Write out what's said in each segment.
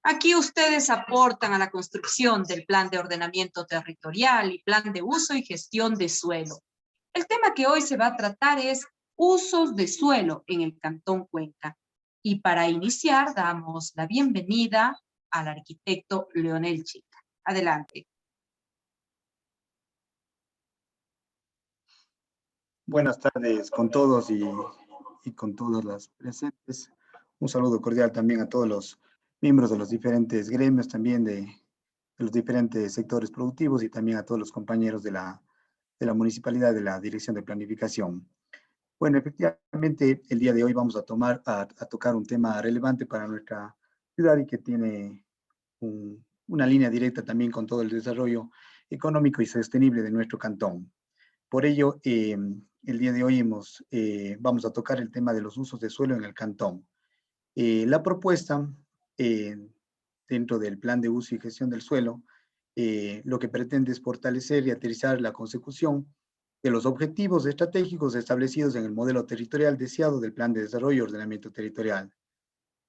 Aquí ustedes aportan a la construcción del plan de ordenamiento territorial y plan de uso y gestión de suelo. El tema que hoy se va a tratar es usos de suelo en el Cantón Cuenca. Y para iniciar, damos la bienvenida al arquitecto Leonel Chica. Adelante. Buenas tardes con todos y con todas las presentes. Un saludo cordial también a todos los miembros de los diferentes gremios, también de los diferentes sectores productivos y también a todos los compañeros de la municipalidad, de la Dirección de Planificación. Bueno, efectivamente, el día de hoy vamos a tocar un tema relevante para nuestra ciudad y que tiene una línea directa también con todo el desarrollo económico y sostenible de nuestro cantón. Por ello, el día de hoy vamos a tocar el tema de los usos de suelo en el cantón. La propuesta, dentro del plan de uso y gestión del suelo, lo que pretende es fortalecer y aterrizar la consecución de los objetivos estratégicos establecidos en el modelo territorial deseado del Plan de Desarrollo y Ordenamiento Territorial.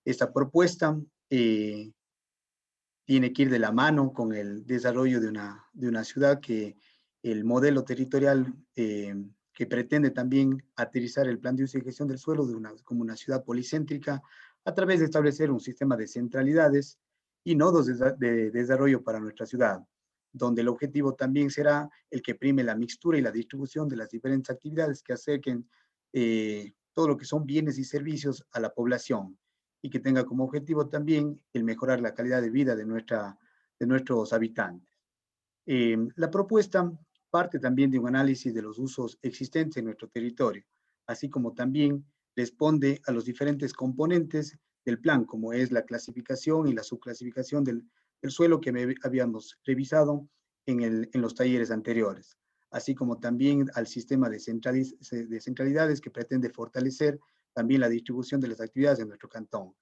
Esta propuesta tiene que ir de la mano con el desarrollo de una ciudad que el modelo territorial que pretende también aterrizar el plan de uso y gestión del suelo como una ciudad policéntrica a través de establecer un sistema de centralidades y nodos de desarrollo para nuestra ciudad, donde el objetivo también será el que prime la mixtura y la distribución de las diferentes actividades que acerquen todo lo que son bienes y servicios a la población, y que tenga como objetivo también el mejorar la calidad de vida de nuestros habitantes. La propuesta parte también de un análisis de los usos existentes en nuestro territorio, así como también responde a los diferentes componentes del plan, como es la clasificación y la subclasificación del suelo que habíamos revisado en los talleres anteriores, así como también al sistema de centralidades que pretende fortalecer también la distribución de las actividades en nuestro cantón,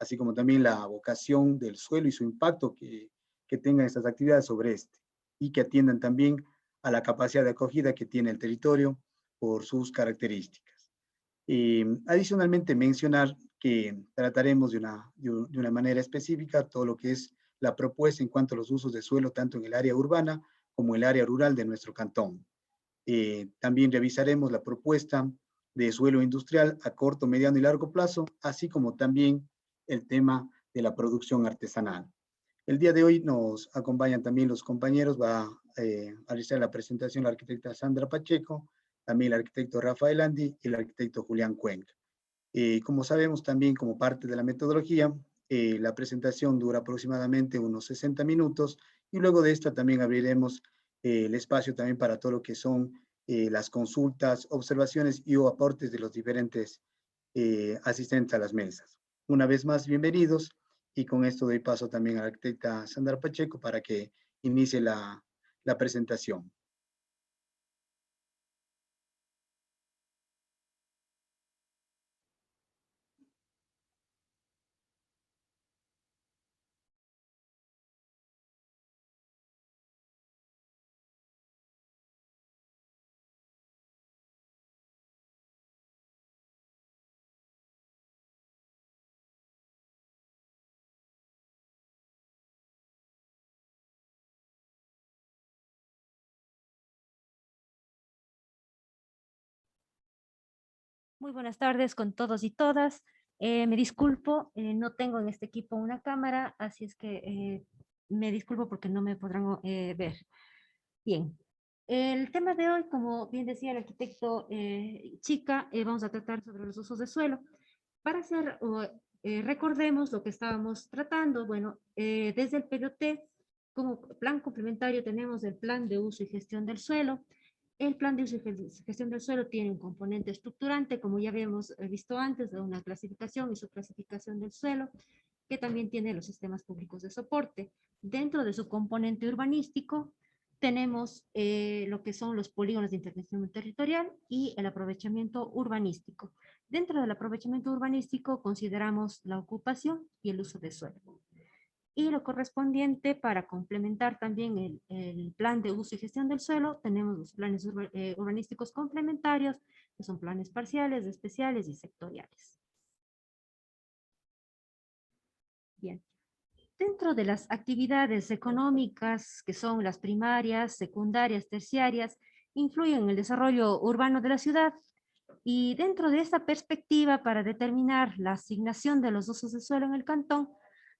así como también la vocación del suelo y su impacto que tengan estas actividades sobre este, y que atiendan también a la capacidad de acogida que tiene el territorio por sus características. Adicionalmente, mencionar que trataremos de una manera específica todo lo que es la propuesta en cuanto a los usos de suelo, tanto en el área urbana como en el área rural de nuestro cantón. También revisaremos la propuesta de suelo industrial a corto, mediano y largo plazo, así como también el tema de la producción artesanal. El día de hoy nos acompañan también los compañeros, va a realizar la presentación la arquitecta Sandra Pacheco, también el arquitecto Rafael Andi y el arquitecto Julián Cuenca. Como sabemos también, como parte de la metodología, la presentación dura aproximadamente unos 60 minutos y luego de esta también abriremos el espacio también para todo lo que son las consultas, observaciones y o aportes de los diferentes asistentes a las mesas. Una vez más, bienvenidos, y con esto doy paso también a la arquitecta Sandra Pacheco para que inicie la presentación. Muy buenas tardes con todos y todas. Me disculpo, no tengo en este equipo una cámara, así es que me disculpo porque no me podrán ver. Bien, el tema de hoy, como bien decía el arquitecto Chica, vamos a tratar sobre los usos de suelo. Para hacer, recordemos lo que estábamos tratando. Bueno, desde el PDOT, como plan complementario tenemos el plan de uso y gestión del suelo. El plan de uso y gestión del suelo tiene un componente estructurante, como ya habíamos visto antes, de una clasificación y subclasificación del suelo, que también tiene los sistemas públicos de soporte. Dentro de su componente urbanístico, tenemos lo que son los polígonos de intervención territorial y el aprovechamiento urbanístico. Dentro del aprovechamiento urbanístico consideramos la ocupación y el uso de suelo. Y lo correspondiente para complementar también el plan de uso y gestión del suelo, tenemos los planes urbanísticos complementarios, que son planes parciales, especiales y sectoriales. Bien, Dentro de las actividades económicas, que son las primarias, secundarias, terciarias, influyen en el desarrollo urbano de la ciudad. Y dentro de esta perspectiva, para determinar la asignación de los usos de suelo en el cantón,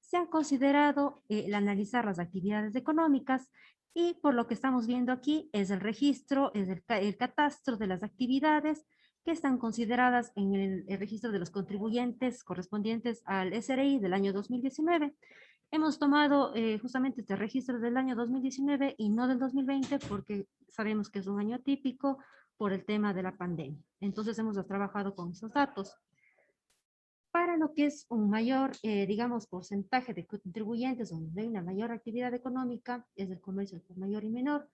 se han considerado el analizar las actividades económicas y por lo que estamos viendo aquí es el registro, es el catastro de las actividades que están consideradas en el registro de los contribuyentes correspondientes al SRI del año 2019. Hemos tomado justamente este registro del año 2019 y no del 2020 porque sabemos que es un año atípico por el tema de la pandemia. Entonces hemos trabajado con esos datos. Para lo que es un mayor, digamos, porcentaje de contribuyentes donde hay una mayor actividad económica, es el comercio por mayor y menor.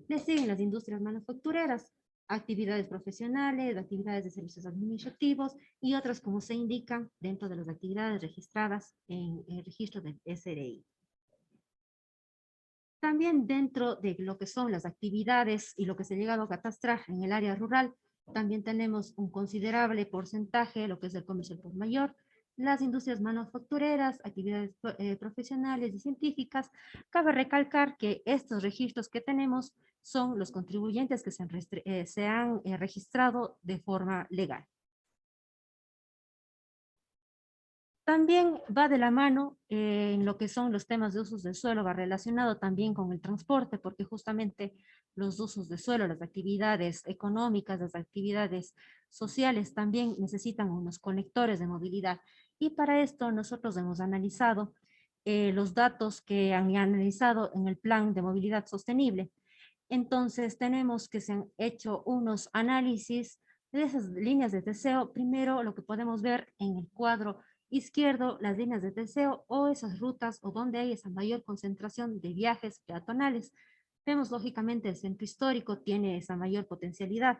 Le siguen las industrias manufactureras, actividades profesionales, actividades de servicios administrativos y otras como se indican dentro de las actividades registradas en el registro del SRI. También dentro de lo que son las actividades y lo que se ha llegado a catastrar en el área rural, también tenemos un considerable porcentaje, lo que es el comercio por mayor, las industrias manufactureras, actividades profesionales y científicas. Cabe recalcar que estos registros que tenemos son los contribuyentes que se han registrado de forma legal. También va de la mano en lo que son los temas de usos del suelo, va relacionado también con el transporte, porque justamente los usos de suelo, las actividades económicas, las actividades sociales también necesitan unos conectores de movilidad. Y para esto nosotros hemos analizado los datos que han analizado en el Plan de Movilidad Sostenible. Entonces tenemos que se han hecho unos análisis de esas líneas de deseo. Primero lo que podemos ver en el cuadro izquierdo, las líneas de deseo o esas rutas o donde hay esa mayor concentración de viajes peatonales. Vemos lógicamente el centro histórico tiene esa mayor potencialidad.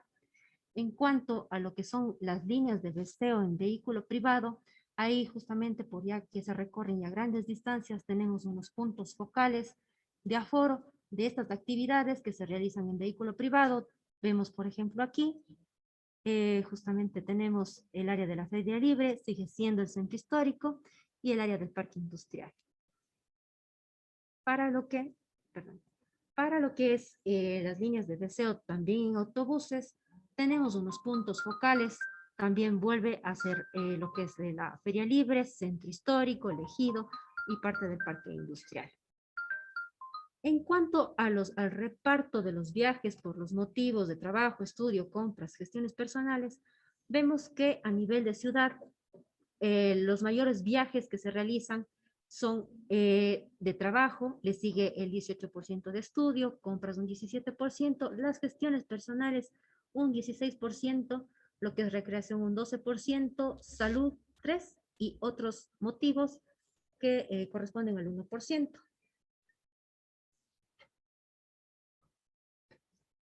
En cuanto a lo que son las líneas de deseo en vehículo privado, ahí justamente por ya que se recorren ya grandes distancias, tenemos unos puntos focales de aforo de estas actividades que se realizan en vehículo privado. Vemos, por ejemplo, aquí, justamente tenemos el área de la Feria Libre, sigue siendo el centro histórico, y el área del parque industrial. Para lo que, perdón, para lo que es las líneas de deseo también en autobuses, tenemos unos puntos focales, también vuelve a ser lo que es de la Feria Libre, centro histórico, elegido y parte del parque industrial. En cuanto a al reparto de los viajes por los motivos de trabajo, estudio, compras, gestiones personales, vemos que a nivel de ciudad, los mayores viajes que se realizan son de trabajo, le sigue el 18% de estudio, compras un 17%, las gestiones personales un 16%, lo que es recreación un 12%, salud 3% y otros motivos que corresponden al 1%.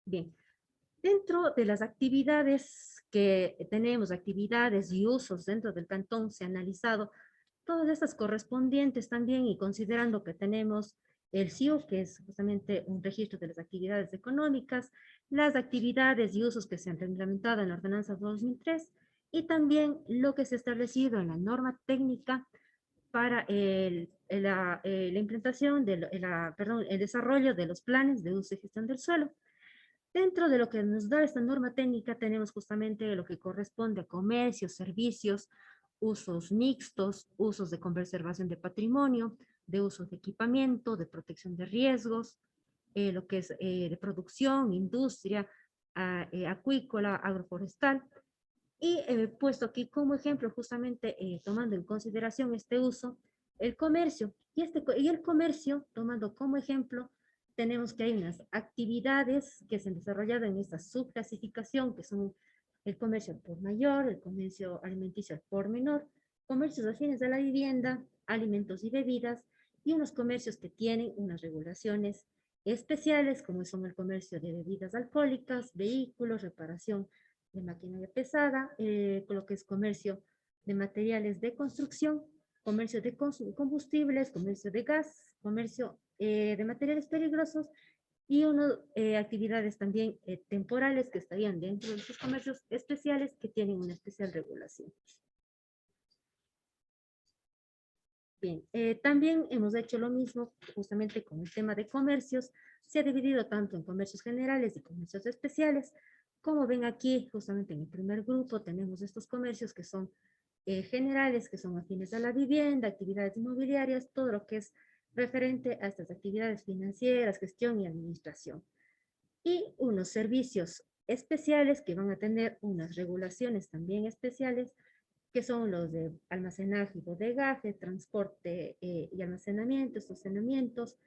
Bien, dentro de las actividades que tenemos, actividades y usos dentro del cantón, se ha analizado todas estas correspondientes también y considerando que tenemos el CIU, que es justamente un registro de las actividades económicas, las actividades y usos que se han reglamentado en la ordenanza 2003 y también lo que se ha establecido en la norma técnica para la implementación, el desarrollo de los planes de uso y gestión del suelo. Dentro de lo que nos da esta norma técnica tenemos justamente lo que corresponde a comercios, servicios, usos mixtos, usos de conservación de patrimonio, de usos de equipamiento, de protección de riesgos, lo que es de producción, industria, acuícola, agroforestal. Y puesto aquí como ejemplo, justamente tomando en consideración este uso, el comercio. Y el comercio, tomando como ejemplo, tenemos que hay unas actividades que se han desarrollado en esta subclasificación, que son el comercio al por mayor, el comercio alimenticio al por menor, comercios afines a la vivienda, alimentos y bebidas, y unos comercios que tienen unas regulaciones especiales, como son el comercio de bebidas alcohólicas, vehículos, reparación de maquinaria pesada, lo que es comercio de materiales de construcción, comercio de combustibles, comercio de gas, comercio de materiales peligrosos y actividades también temporales que estarían dentro de estos comercios especiales que tienen una especial regulación. Bien, también hemos hecho lo mismo justamente con el tema de comercios. Se ha dividido tanto en comercios generales y comercios especiales. Como ven aquí, justamente en el primer grupo tenemos estos comercios que son generales, que son afines a la vivienda, actividades inmobiliarias, todo lo que es referente a estas actividades financieras, gestión y administración. Y unos servicios especiales que van a tener unas regulaciones también especiales, que son los de almacenaje y bodegaje, transporte y almacenamiento, estacionamientos,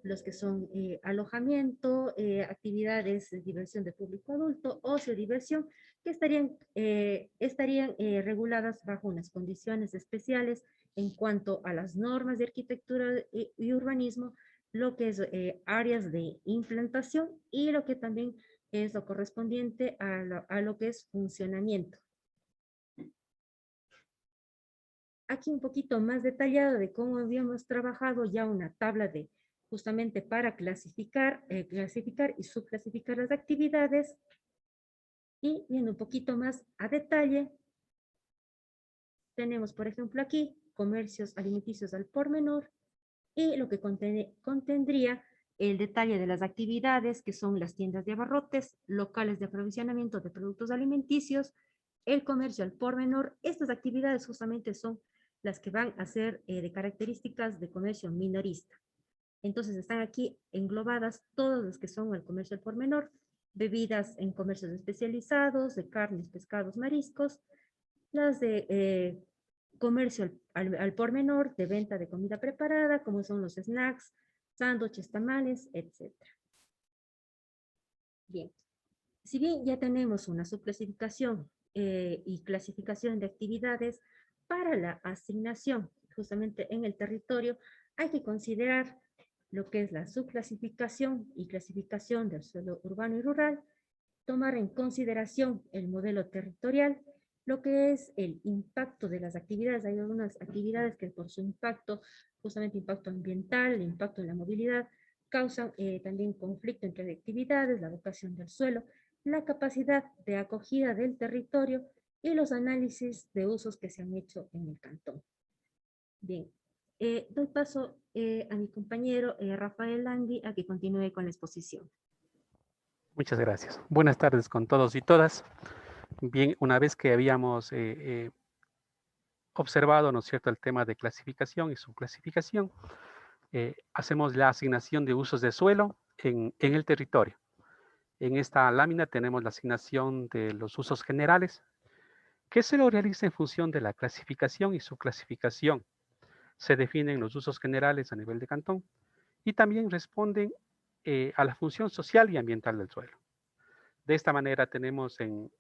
los que son alojamiento, actividades de diversión de público adulto, ocio, diversión, que estarían reguladas bajo unas condiciones especiales en cuanto a las normas de arquitectura y urbanismo, lo que es áreas de implantación y lo que también es lo correspondiente a lo que es funcionamiento. Aquí un poquito más detallado de cómo habíamos trabajado ya una tabla de justamente para clasificar y subclasificar las actividades, y viendo un poquito más a detalle, tenemos por ejemplo aquí comercios alimenticios al por menor y lo que contendría el detalle de las actividades que son las tiendas de abarrotes, locales de aprovisionamiento de productos alimenticios, el comercio al por menor. Estas actividades justamente son las que van a ser de características de comercio minorista. Entonces están aquí englobadas todas las que son el comercio al por menor, bebidas en comercios especializados, de carnes, pescados, mariscos, las de comercio al por menor, de venta de comida preparada, como son los snacks, sándwiches, tamales, etc. Bien, si bien ya tenemos una subclasificación y clasificación de actividades para la asignación justamente en el territorio, hay que considerar lo que es la subclasificación y clasificación del suelo urbano y rural, tomar en consideración el modelo territorial, lo que es el impacto de las actividades. Hay algunas actividades que por su impacto, justamente impacto ambiental, el impacto en la movilidad, causan también conflicto entre actividades, la vocación del suelo, la capacidad de acogida del territorio y los análisis de usos que se han hecho en el cantón. Bien, doy paso a mi compañero Rafael Langui a que continúe con la exposición. Muchas gracias. Buenas tardes con todos y todas. Bien, una vez que habíamos observado, ¿no es cierto?, el tema de clasificación y subclasificación, hacemos la asignación de usos de suelo en el territorio. En esta lámina tenemos la asignación de los usos generales, que se lo realiza en función de la clasificación y subclasificación. Se definen los usos generales a nivel de cantón y también responden a la función social y ambiental del suelo. De esta manera tenemos en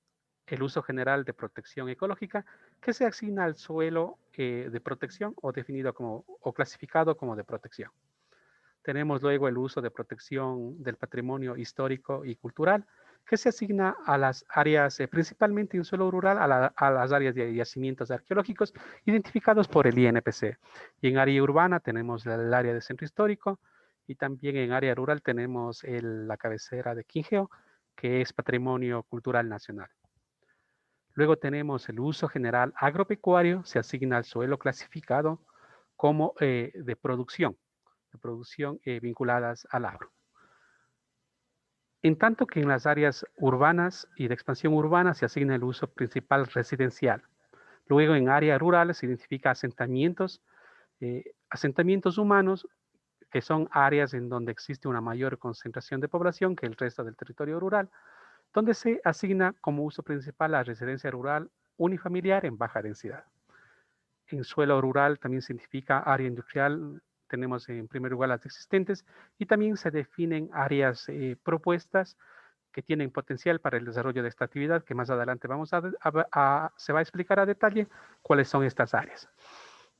el uso general de protección ecológica que se asigna al suelo de protección o definido como o clasificado como de protección. Tenemos luego el uso de protección del patrimonio histórico y cultural que se asigna a las áreas, principalmente en suelo rural, a las áreas de yacimientos arqueológicos identificados por el INPC. Y en área urbana tenemos el área de centro histórico y también en área rural tenemos la cabecera de Quingeo, que es patrimonio cultural nacional. Luego tenemos el uso general agropecuario, se asigna al suelo clasificado como de producción vinculadas al agro. En tanto que en las áreas urbanas y de expansión urbana se asigna el uso principal residencial. Luego en áreas rurales se identifica asentamientos humanos, que son áreas en donde existe una mayor concentración de población que el resto del territorio rural, donde se asigna como uso principal la residencia rural unifamiliar en baja densidad. En suelo rural también se identifica área industrial, tenemos en primer lugar las existentes y también se definen áreas propuestas que tienen potencial para el desarrollo de esta actividad, que más adelante se va a explicar a detalle cuáles son estas áreas.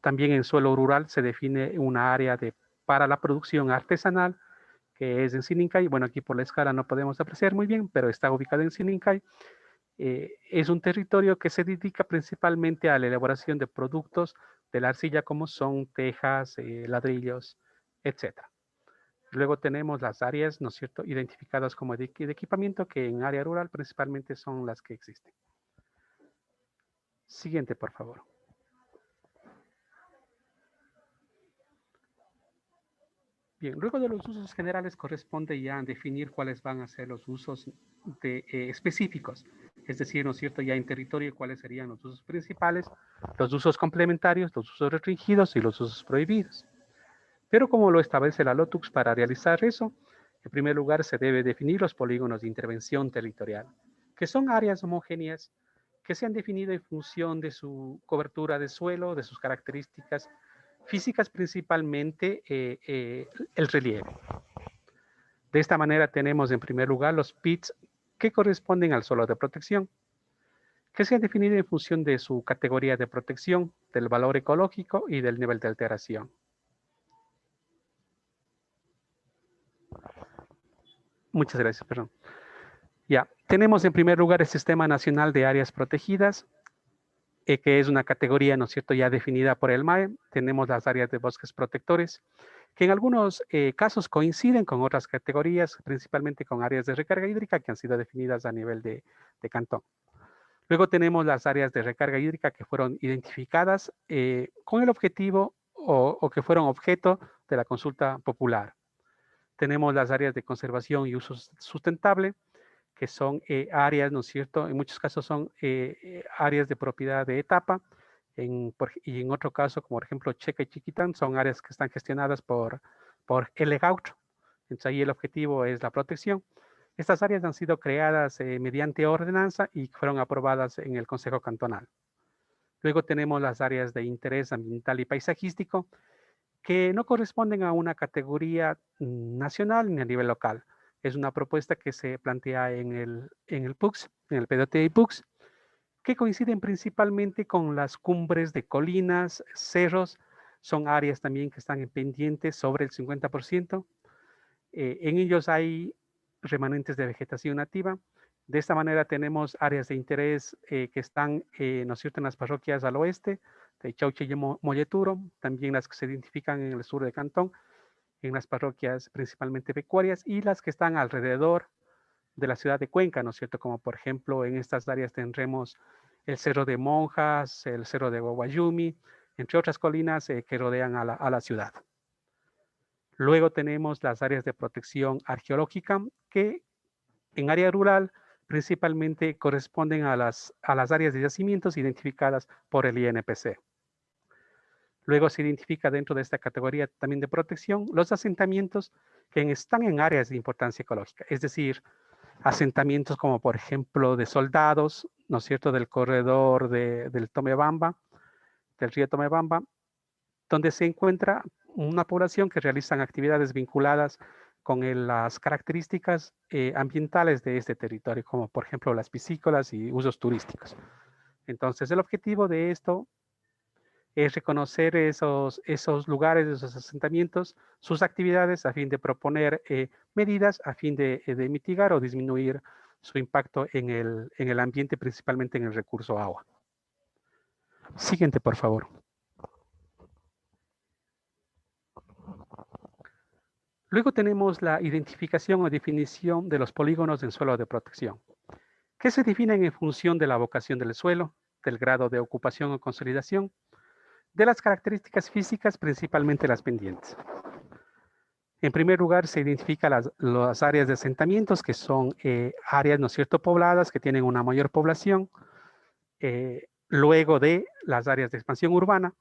También en suelo rural se define una área para la producción artesanal, que es en Sinincay. Bueno, aquí por la escala no podemos apreciar muy bien, pero está ubicado en Sinincay. Es un territorio que se dedica principalmente a la elaboración de productos de la arcilla, como son tejas, ladrillos, etc. Luego tenemos las áreas, ¿no es cierto?, identificadas como de equipamiento, que en área rural principalmente son las que existen. Siguiente, por favor. Bien, luego de los usos generales corresponde ya definir cuáles van a ser los usos específicos. Es decir, ¿no es cierto?, ya en territorio cuáles serían los usos principales, los usos complementarios, los usos restringidos y los usos prohibidos. Pero como lo establece la LOTUX, para realizar eso, en primer lugar se debe definir los polígonos de intervención territorial, que son áreas homogéneas que se han definido en función de su cobertura de suelo, de sus características físicas, principalmente el relieve. De esta manera tenemos en primer lugar los PITs que corresponden al suelo de protección, que se han definido en función de su categoría de protección, del valor ecológico y del nivel de alteración. Muchas gracias, perdón. Ya, tenemos en primer lugar el Sistema Nacional de Áreas Protegidas, que es una categoría, ¿no es cierto?, ya definida por el MAE. Tenemos las áreas de bosques protectores, que en algunos casos coinciden con otras categorías, principalmente con áreas de recarga hídrica que han sido definidas a nivel de cantón. Luego tenemos las áreas de recarga hídrica que fueron identificadas con el objetivo o que fueron objeto de la consulta popular. Tenemos las áreas de conservación y uso sustentable, que son áreas, ¿no es cierto? En muchos casos son áreas de propiedad de etapa, y en otro caso, como por ejemplo Checa y Chiquitán, son áreas que están gestionadas por LGAUTRO. Entonces ahí el objetivo es la protección. Estas áreas han sido creadas mediante ordenanza y fueron aprobadas en el Consejo Cantonal. Luego tenemos las áreas de interés ambiental y paisajístico, que no corresponden a una categoría nacional ni a nivel local. Es una propuesta que se plantea en el PUCS, en el PDT y PUCS, que coinciden principalmente con las cumbres de colinas, cerros. Son áreas también que están en pendientes sobre el 50%. En ellos hay remanentes de vegetación nativa. De esta manera tenemos áreas de interés que están, ¿no es cierto?, en las parroquias al oeste, de Chauche y Molleturo, también las que se identifican en el sur de Cantón, en las parroquias principalmente pecuarias, y las que están alrededor de la ciudad de Cuenca, ¿no es cierto?, como por ejemplo en estas áreas tendremos el Cerro de Monjas, el Cerro de Guayumi, entre otras colinas que rodean a la ciudad. Luego tenemos las áreas de protección arqueológica, que en área rural principalmente corresponden a las áreas de yacimientos identificadas por el INPC. Luego se identifica dentro de esta categoría también de protección los asentamientos que están en áreas de importancia ecológica, es decir, asentamientos como por ejemplo de soldados, ¿no es cierto?, del corredor del Tomebamba, del río Tomebamba, donde se encuentra una población que realizan actividades vinculadas con las características ambientales de este territorio, como por ejemplo las piscícolas y usos turísticos. Entonces, el objetivo de esto es reconocer esos lugares, esos asentamientos, sus actividades, a fin de proponer medidas a fin de mitigar o disminuir su impacto en el ambiente, principalmente en el recurso agua. Siguiente, por favor. Luego tenemos la identificación o definición de los polígonos en suelo de protección, que se definen en función de la vocación del suelo, del grado de ocupación o consolidación, de las características físicas, principalmente las pendientes. En primer lugar, se identifican las áreas de asentamientos, que son áreas, ¿no es cierto?, pobladas, que tienen una mayor población. Luego de las áreas de expansión urbana.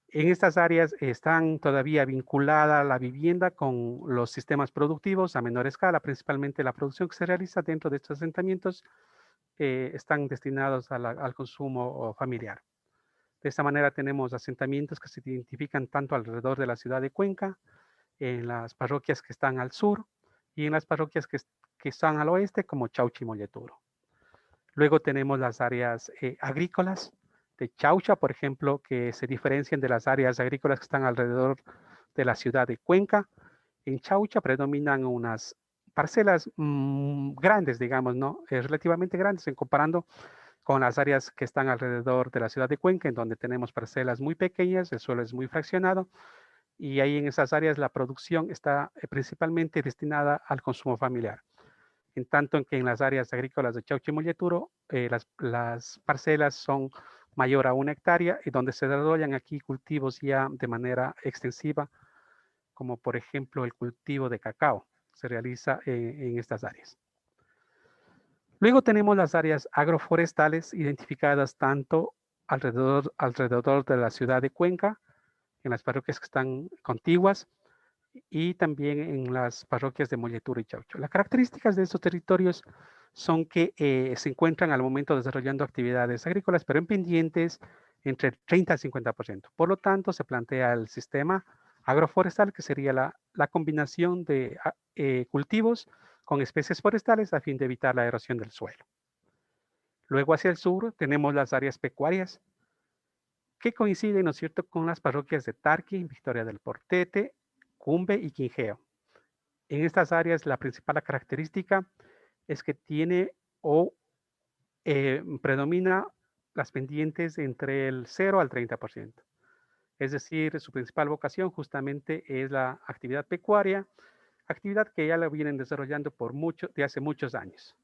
En estas áreas están todavía vinculada la vivienda con los sistemas productivos a menor escala, principalmente la producción que se realiza dentro de estos asentamientos están destinados al consumo familiar. De esta manera tenemos asentamientos que se identifican tanto alrededor de la ciudad de Cuenca, en las parroquias que están al sur y en las parroquias que están al oeste, como Chaucha y Molleturo. Luego tenemos las áreas agrícolas de Chaucha, por ejemplo, que se diferencian de las áreas agrícolas que están alrededor de la ciudad de Cuenca. En Chaucha predominan unas parcelas grandes, digamos, ¿no? Relativamente grandes en comparando con las áreas que están alrededor de la ciudad de Cuenca, en donde tenemos parcelas muy pequeñas, el suelo es muy fraccionado, y ahí en esas áreas la producción está principalmente destinada al consumo familiar. En tanto en que en las áreas agrícolas de Chaucha y Molleturo, las parcelas son mayor a 1 hectárea y donde se desarrollan aquí cultivos ya de manera extensiva como por ejemplo el cultivo de cacao, se realiza en estas áreas. Luego tenemos las áreas agroforestales identificadas tanto alrededor de la ciudad de Cuenca, en las parroquias que están contiguas, y también en las parroquias de Molleturo y Chaucho. Las características de estos territorios son que se encuentran al momento desarrollando actividades agrícolas, pero en pendientes entre el 30 al 50%. Por lo tanto, se plantea el sistema agroforestal, que sería la combinación de cultivos con especies forestales a fin de evitar la erosión del suelo. Luego hacia el sur tenemos las áreas pecuarias, que coinciden, ¿no es cierto?, con las parroquias de Tarqui, Victoria del Portete, Cumbe y Quingeo. En estas áreas la principal característica es que tiene o predomina las pendientes entre el 0 al 30%. Es decir, su principal vocación justamente es la actividad pecuaria, actividad que ya la vienen desarrollando de hace muchos años.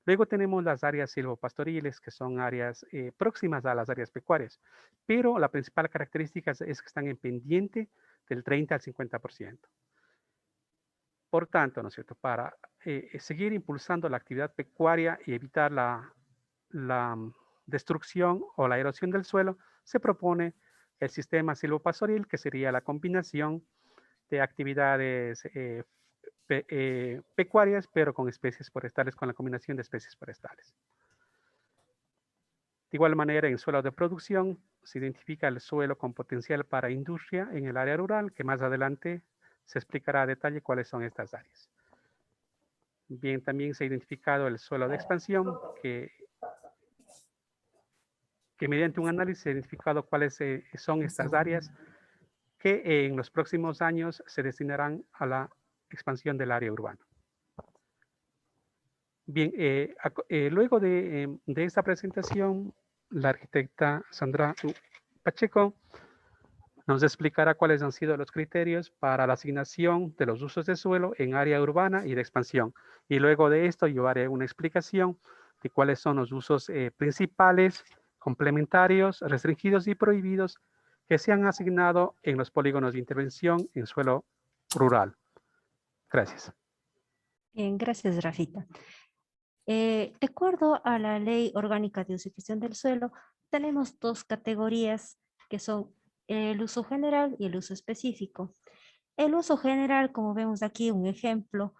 Luego tenemos las áreas silvopastoriles, que son áreas próximas a las áreas pecuarias, pero la principal característica es que están en pendiente del 30 al 50%. Por tanto, ¿no es cierto?, para seguir impulsando la actividad pecuaria y evitar la destrucción o la erosión del suelo, se propone el sistema silvopastoril, que sería la combinación de actividades pecuarias, pero con especies forestales, con la combinación de especies forestales. De igual manera, en suelo de producción se identifica el suelo con potencial para industria en el área rural, que más adelante se explicará a detalle cuáles son estas áreas. Bien, también se ha identificado el suelo de expansión, que mediante un análisis se ha identificado cuáles son estas áreas que en los próximos años se destinarán a la expansión del área urbana. Bien, luego de esta presentación, la arquitecta Sandra Pacheco nos explicará cuáles han sido los criterios para la asignación de los usos de suelo en área urbana y de expansión. Y luego de esto yo haré una explicación de cuáles son los usos principales, complementarios, restringidos y prohibidos que se han asignado en los polígonos de intervención en suelo rural. Gracias. Bien, gracias, Rafita. De acuerdo a la Ley Orgánica de Uso y Gestión del Suelo, tenemos dos categorías que son el uso general y el uso específico. El uso general, como vemos aquí un ejemplo,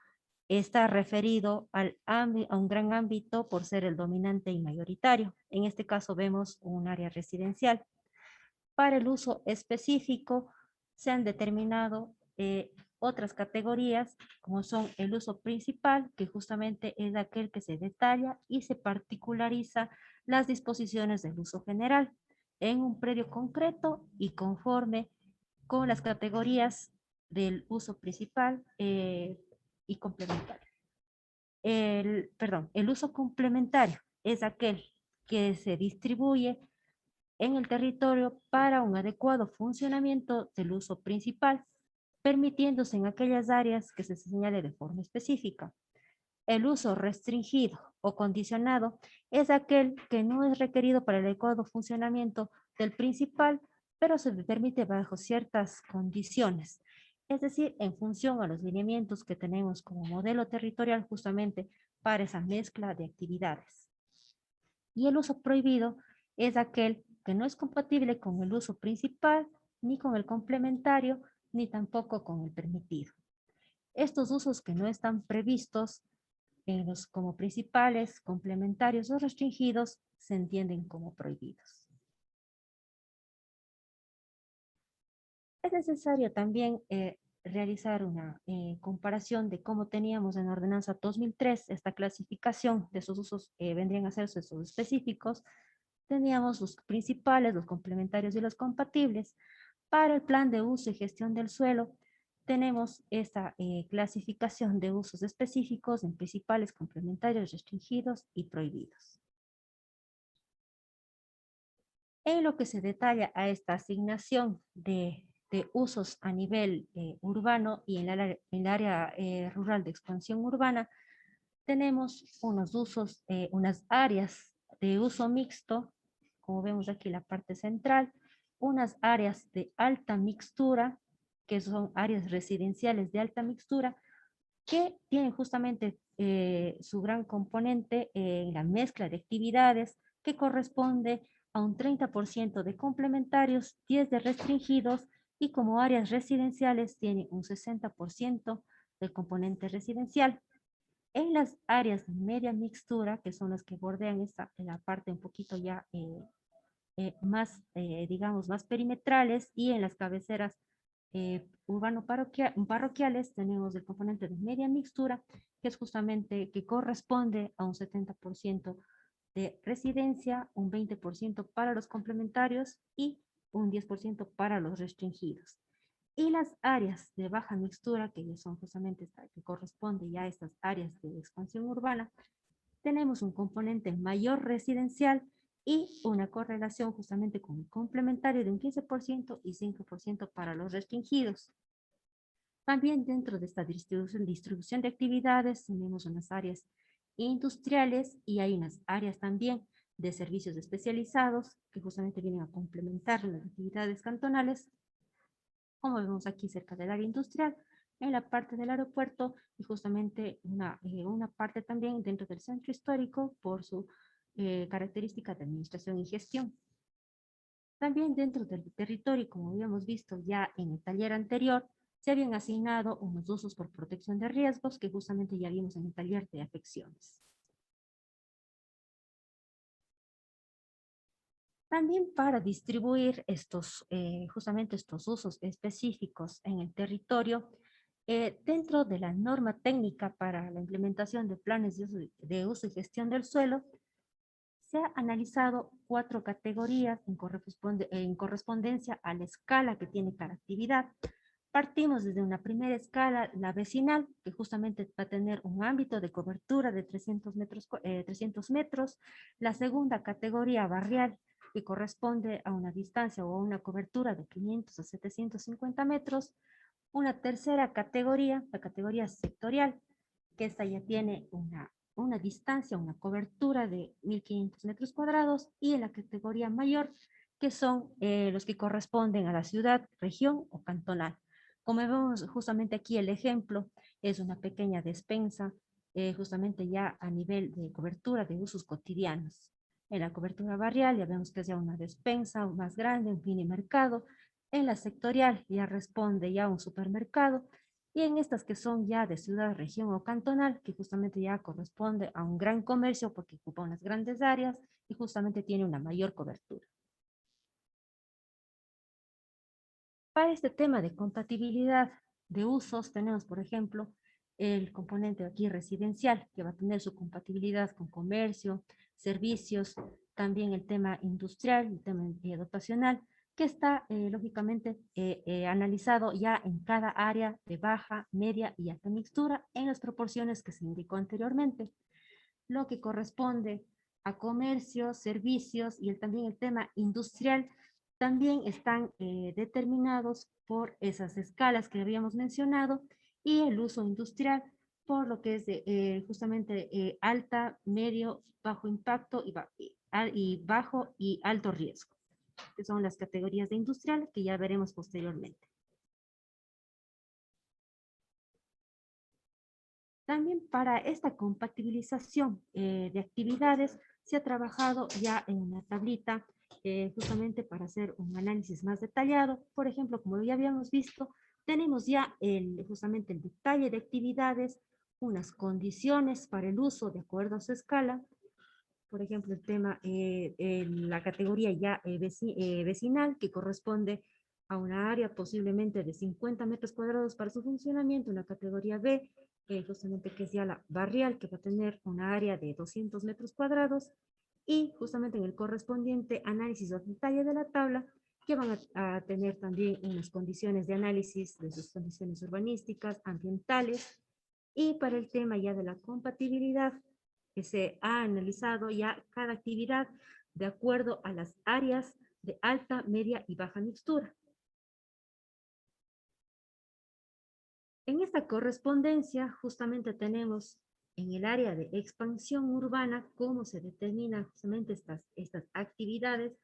está referido a un gran ámbito por ser el dominante y mayoritario. En este caso vemos un área residencial. Para el uso específico se han determinado otras categorías, como son el uso principal, que justamente es aquel que se detalla y se particulariza las disposiciones del uso general en un predio concreto y conforme con las categorías del uso principal y complementario. El uso complementario es aquel que se distribuye en el territorio para un adecuado funcionamiento del uso principal, permitiéndose en aquellas áreas que se señale de forma específica. El uso restringido o condicionado es aquel que no es requerido para el adecuado funcionamiento del principal, pero se permite bajo ciertas condiciones. Es decir, en función a los lineamientos que tenemos como modelo territorial justamente para esa mezcla de actividades. Y el uso prohibido es aquel que no es compatible con el uso principal, ni con el complementario, ni tampoco con el permitido. Estos usos que no están previstos como principales, complementarios o restringidos se entienden como prohibidos. Es necesario también realizar una comparación de cómo teníamos en la ordenanza 2003 esta clasificación de esos usos que vendrían a ser esos específicos. Teníamos los principales, los complementarios y los compatibles. Para el plan de uso y gestión del suelo, tenemos esta clasificación de usos específicos en principales, complementarios, restringidos y prohibidos. En lo que se detalla a esta asignación de usos a nivel urbano y en el área rural de expansión urbana, tenemos unos usos, unas áreas de uso mixto, como vemos aquí la parte central, unas áreas de alta mixtura, que son áreas residenciales de alta mixtura, que tienen justamente su gran componente en la mezcla de actividades, que corresponde a un 30% de complementarios, 10 de restringidos, y como áreas residenciales tiene un 60% del componente residencial. En las áreas de media mixtura, que son las que bordean en la parte un poquito ya más, digamos, más perimetrales, y en las cabeceras urbano-parroquiales tenemos el componente de media mixtura, que es justamente que corresponde a un 70% de residencia, un 20% para los complementarios y un 10% para los restringidos. Y las áreas de baja mixtura, que ya son justamente que corresponde ya a estas áreas de expansión urbana, tenemos un componente mayor residencial y una correlación justamente con el complementario de un 15% y 5% para los restringidos. También dentro de esta distribución de actividades tenemos unas áreas industriales y hay unas áreas también de servicios especializados que justamente vienen a complementar las actividades cantonales, como vemos aquí cerca del área industrial, en la parte del aeropuerto y justamente una parte también dentro del centro histórico por su característica de administración y gestión. También dentro del territorio, como habíamos visto ya en el taller anterior, se habían asignado unos usos por protección de riesgos que justamente ya vimos en el taller de afecciones. También para distribuir justamente estos usos específicos en el territorio, dentro de la norma técnica para la implementación de planes de uso y gestión del suelo, se ha analizado 4 categorías en correspondencia a la escala que tiene cada actividad. Partimos desde una primera escala, la vecinal, que justamente va a tener un ámbito de cobertura de 300 metros. La segunda categoría, barrial, que corresponde a una distancia o a una cobertura de 500 a 750 metros. Una tercera categoría, la categoría sectorial, que esta ya tiene una distancia, una cobertura de 1500 metros cuadrados, y en la categoría mayor, que son los que corresponden a la ciudad, región o cantonal. Como vemos justamente aquí el ejemplo, es una pequeña despensa, justamente ya a nivel de cobertura de usos cotidianos. En la cobertura barrial ya vemos que es ya una despensa más grande, un mini mercado. En la sectorial ya responde ya un supermercado. Y en estas que son ya de ciudad, región o cantonal, que justamente ya corresponde a un gran comercio porque ocupa unas grandes áreas y justamente tiene una mayor cobertura. Para este tema de compatibilidad de usos tenemos, por ejemplo, el componente aquí residencial, que va a tener su compatibilidad con comercio, servicios, también el tema industrial, el tema dotacional, que está lógicamente analizado ya en cada área de baja, media y alta mixtura en las proporciones que se indicó anteriormente. Lo que corresponde a comercio, servicios y también el tema industrial también están determinados por esas escalas que habíamos mencionado, y el uso industrial por lo que es justamente alta, medio, bajo impacto y bajo y alto riesgo, que son las categorías de industrial que ya veremos posteriormente. También para esta compatibilización de actividades se ha trabajado ya en una tablita justamente para hacer un análisis más detallado. Por ejemplo, como ya habíamos visto, tenemos ya justamente el detalle de actividades, unas condiciones para el uso de acuerdo a su escala. Por ejemplo, el tema, la categoría ya vecinal, que corresponde a una área posiblemente de 50 metros cuadrados para su funcionamiento. Una categoría B, justamente que es ya la barrial, que va a tener una área de 200 metros cuadrados. Y justamente en el correspondiente análisis o detalle de la tabla, que van a tener también unas condiciones de análisis de sus condiciones urbanísticas, ambientales. Y para el tema ya de la compatibilidad, que se ha analizado ya cada actividad de acuerdo a las áreas de alta, media y baja mixtura. En esta correspondencia justamente tenemos en el área de expansión urbana cómo se determinan justamente estas actividades,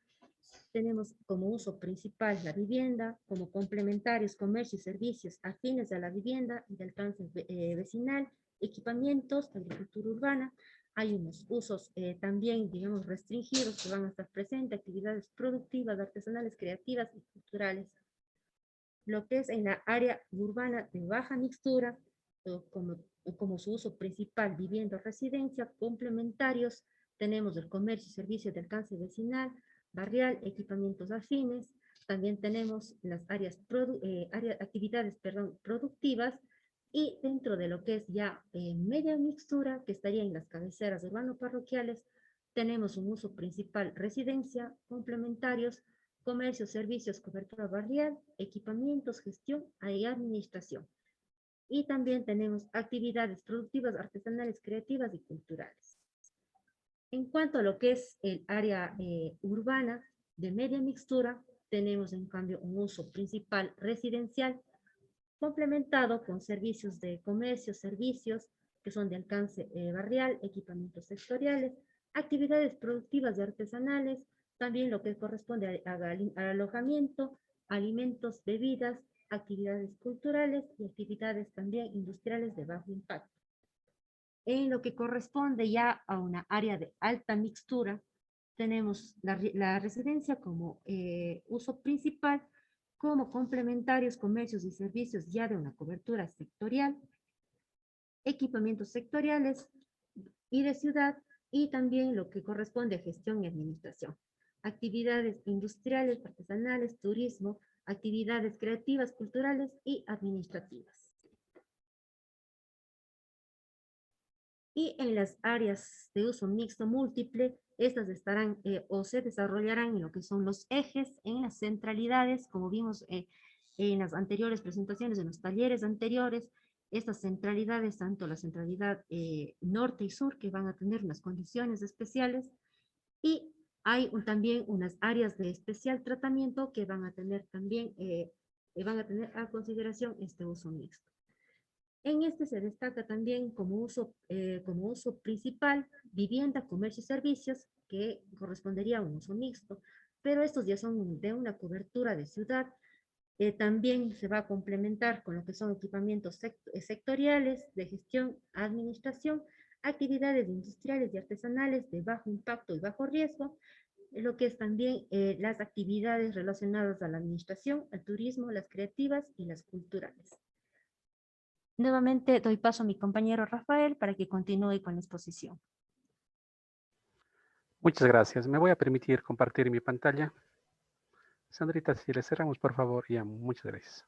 Tenemos como uso principal la vivienda, como complementarios comercios y servicios afines a la vivienda y de alcance vecinal, equipamientos, agricultura urbana. Hay unos usos también, digamos, restringidos que van a estar presentes, actividades productivas, artesanales, creativas y culturales. Lo que es en la área urbana de baja mixtura, como su uso principal, vivienda o residencia, complementarios, tenemos el comercio y servicios de alcance vecinal, barrial, equipamientos afines, también tenemos las actividades productivas, y dentro de lo que es ya media mixtura, que estaría en las cabeceras urbano-parroquiales, tenemos un uso principal residencia, complementarios, comercio, servicios, cobertura barrial, equipamientos, gestión y administración. Y también tenemos actividades productivas, artesanales, creativas y culturales. En cuanto a lo que es el área urbana de media mixtura, tenemos en cambio un uso principal residencial, complementado con servicios de comercio, servicios que son de alcance barrial, equipamientos sectoriales, actividades productivas y artesanales, también lo que corresponde al alojamiento, alimentos, bebidas, actividades culturales y actividades también industriales de bajo impacto. En lo que corresponde ya a una área de alta mixtura, tenemos la residencia como uso principal, como complementarios, comercios y servicios ya de una cobertura sectorial, equipamientos sectoriales y de ciudad, y también lo que corresponde a gestión y administración. Actividades industriales, artesanales, turismo, actividades creativas, culturales y administrativas. Y en las áreas de uso mixto múltiple, estas estarán o se desarrollarán en lo que son los ejes, en las centralidades, como vimos en las anteriores presentaciones, en los talleres anteriores, estas centralidades, tanto la centralidad norte y sur, que van a tener unas condiciones especiales, y hay también unas áreas de especial tratamiento que van a tener también, van a tener a consideración este uso mixto. En este se destaca también como uso principal vivienda, comercio y servicios, que correspondería a un uso mixto, pero estos ya son de una cobertura de ciudad. También se va a complementar con lo que son equipamientos sectoriales de gestión, administración, actividades industriales y artesanales de bajo impacto y bajo riesgo, lo que es también las actividades relacionadas a la administración, al turismo, las creativas y las culturales. Nuevamente doy paso a mi compañero Rafael para que continúe con la exposición. Muchas gracias. Me voy a permitir compartir mi pantalla. Sandrita, si le cerramos, por favor. Ya, muchas gracias.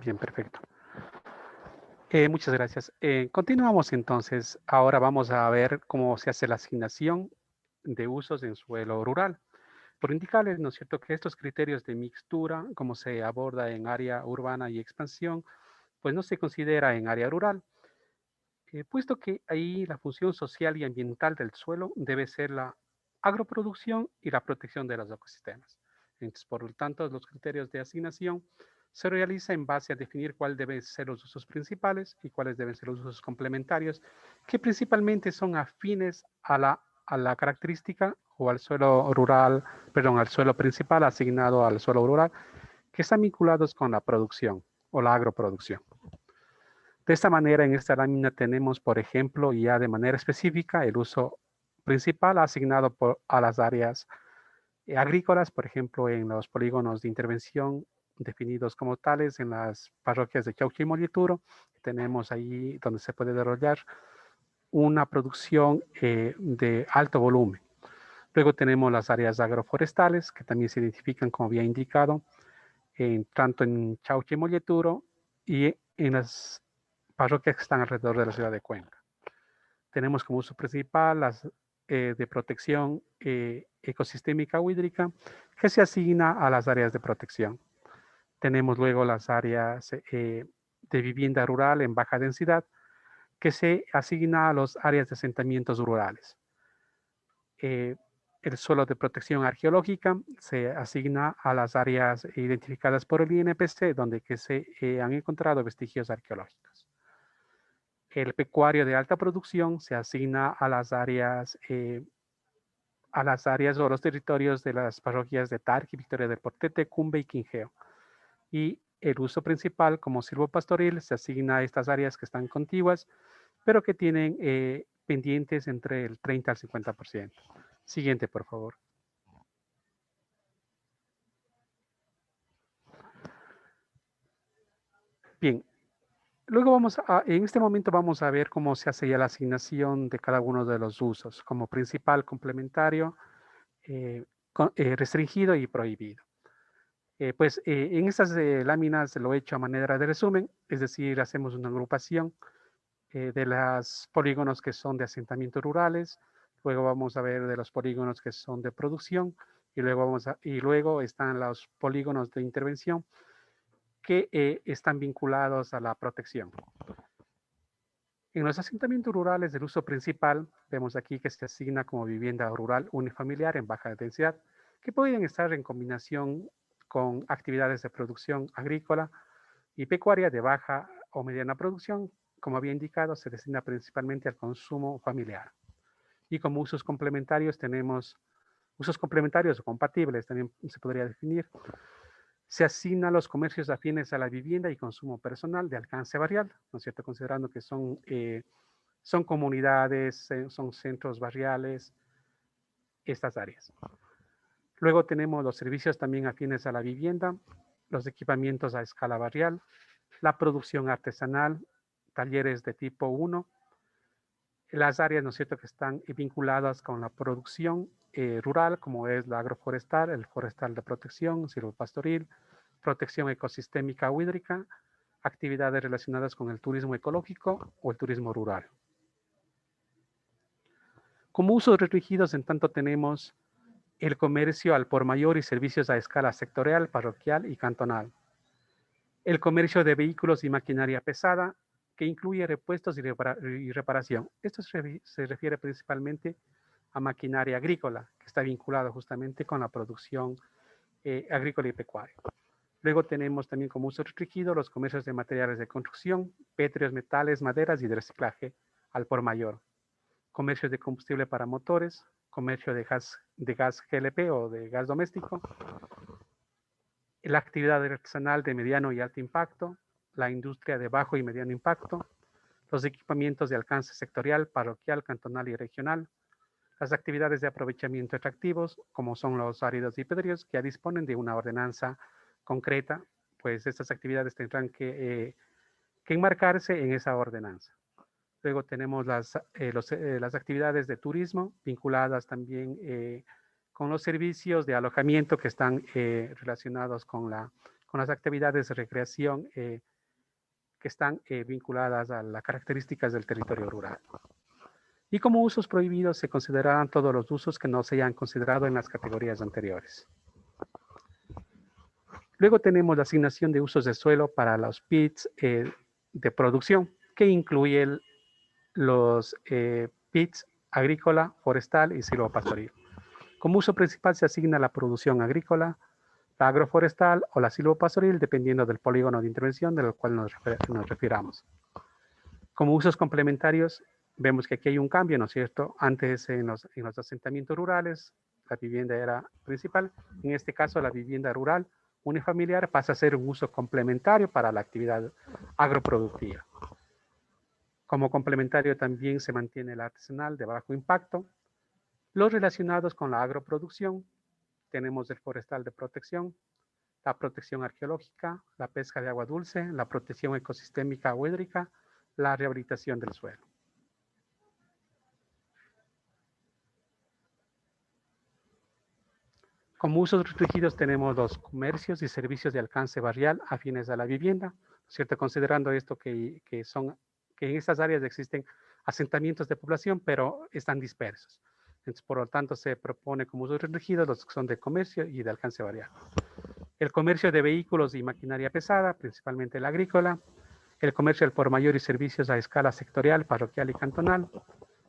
Bien, perfecto. Muchas gracias. Continuamos entonces. Ahora vamos a ver cómo se hace la asignación de usos en suelo rural. Por indicarles, ¿no es cierto?, que estos criterios de mixtura, como se aborda en área urbana y expansión, pues no se considera en área rural, puesto que ahí la función social y ambiental del suelo debe ser la agroproducción y la protección de los ecosistemas. Entonces, por lo tanto, los criterios de asignación se realiza en base a definir cuáles deben ser los usos principales y cuáles deben ser los usos complementarios, que principalmente son afines a la característica o al suelo rural, perdón, al suelo principal asignado al suelo rural, que están vinculados con la producción o la agroproducción. De esta manera, en esta lámina tenemos, por ejemplo, ya de manera específica, el uso principal asignado a las áreas agrícolas, por ejemplo, en los polígonos de intervención definidos como tales en las parroquias de Chauchi y Molleturo. Tenemos ahí donde se puede desarrollar una producción de alto volumen. Luego tenemos las áreas agroforestales, que también se identifican, como había indicado, tanto en Chauchi y Molleturo y en las parroquias que están alrededor de la ciudad de Cuenca. Tenemos como uso principal las de protección ecosistémica o hídrica, que se asigna a las áreas de protección. Tenemos luego las áreas de vivienda rural en baja densidad, que se asigna a las áreas de asentamientos rurales. El suelo de protección arqueológica se asigna a las áreas identificadas por el INPC donde que se han encontrado vestigios arqueológicos. El pecuario de alta producción se asigna a las áreas o los territorios de las parroquias de Tarqui, Victoria del Portete, Cumbe y Quingeo. Y el uso principal como silvopastoril se asigna a estas áreas que están contiguas, pero que tienen pendientes entre el 30 al 50%. Siguiente, por favor. Bien, luego en este momento vamos a ver cómo se hace ya la asignación de cada uno de los usos, como principal, complementario, restringido y prohibido. En estas láminas lo he hecho a manera de resumen, es decir, hacemos una agrupación de los polígonos que son de asentamientos rurales, luego vamos a ver de los polígonos que son de producción, y luego están los polígonos de intervención que están vinculados a la protección. En los asentamientos rurales del uso principal, vemos aquí que se asigna como vivienda rural unifamiliar en baja densidad, que pueden estar en combinación con actividades de producción agrícola y pecuaria de baja o mediana producción. Como había indicado, se destina principalmente al consumo familiar. Y como usos complementarios tenemos usos complementarios o compatibles, también se podría definir. Se asigna a los comercios afines a la vivienda y consumo personal de alcance barrial, ¿no es cierto? Considerando que son comunidades, son centros barriales, estas áreas. Luego tenemos los servicios también afines a la vivienda, los equipamientos a escala barrial, la producción artesanal, talleres de tipo 1, las áreas, ¿no es cierto?, que están vinculadas con la producción rural, como es la agroforestal, el forestal de protección, silvopastoril, protección ecosistémica o hídrica, actividades relacionadas con el turismo ecológico o el turismo rural. Como usos restringidos, en tanto tenemos el comercio al por mayor y servicios a escala sectorial, parroquial y cantonal. El comercio de vehículos y maquinaria pesada, que incluye repuestos y reparación. Esto se refiere principalmente a maquinaria agrícola, que está vinculada justamente con la producción agrícola y pecuaria. Luego tenemos también como uso restringido los comercios de materiales de construcción, pétreos, metales, maderas y de reciclaje al por mayor. Comercio de combustible para motores, comercio de gas GLP o de gas doméstico, la actividad artesanal de mediano y alto impacto, la industria de bajo y mediano impacto, los equipamientos de alcance sectorial, parroquial, cantonal y regional, las actividades de aprovechamiento extractivos, como son los áridos y pedreros, que ya disponen de una ordenanza concreta, pues estas actividades tendrán que enmarcarse en esa ordenanza. Luego tenemos las actividades de turismo vinculadas también con los servicios de alojamiento que están relacionados con las actividades de recreación que están vinculadas a las características del territorio rural. Y como usos prohibidos se considerarán todos los usos que no se hayan considerado en las categorías anteriores. Luego tenemos la asignación de usos de suelo para los PITs de producción, que incluye los PITs agrícola, forestal y silvopastoril. Como uso principal se asigna la producción agrícola, la agroforestal o la silvopastoril, dependiendo del polígono de intervención del cual nos refiramos. Como usos complementarios, vemos que aquí hay un cambio, ¿no es cierto? Antes en los asentamientos rurales, la vivienda era principal. En este caso, la vivienda rural unifamiliar pasa a ser un uso complementario para la actividad agroproductiva. Como complementario también se mantiene el artesanal de bajo impacto. Los relacionados con la agroproducción, tenemos el forestal de protección, la protección arqueológica, la pesca de agua dulce, la protección ecosistémica o hídrica, la rehabilitación del suelo. Como usos restringidos tenemos los comercios y servicios de alcance barrial afines a la vivienda, ¿cierto? Considerando esto que en estas áreas existen asentamientos de población, pero están dispersos. Entonces, por lo tanto, se propone como usos restringidos los que son de comercio y de alcance barrial. El comercio de vehículos y maquinaria pesada, principalmente la agrícola, el comercio al por mayor y servicios a escala sectorial, parroquial y cantonal,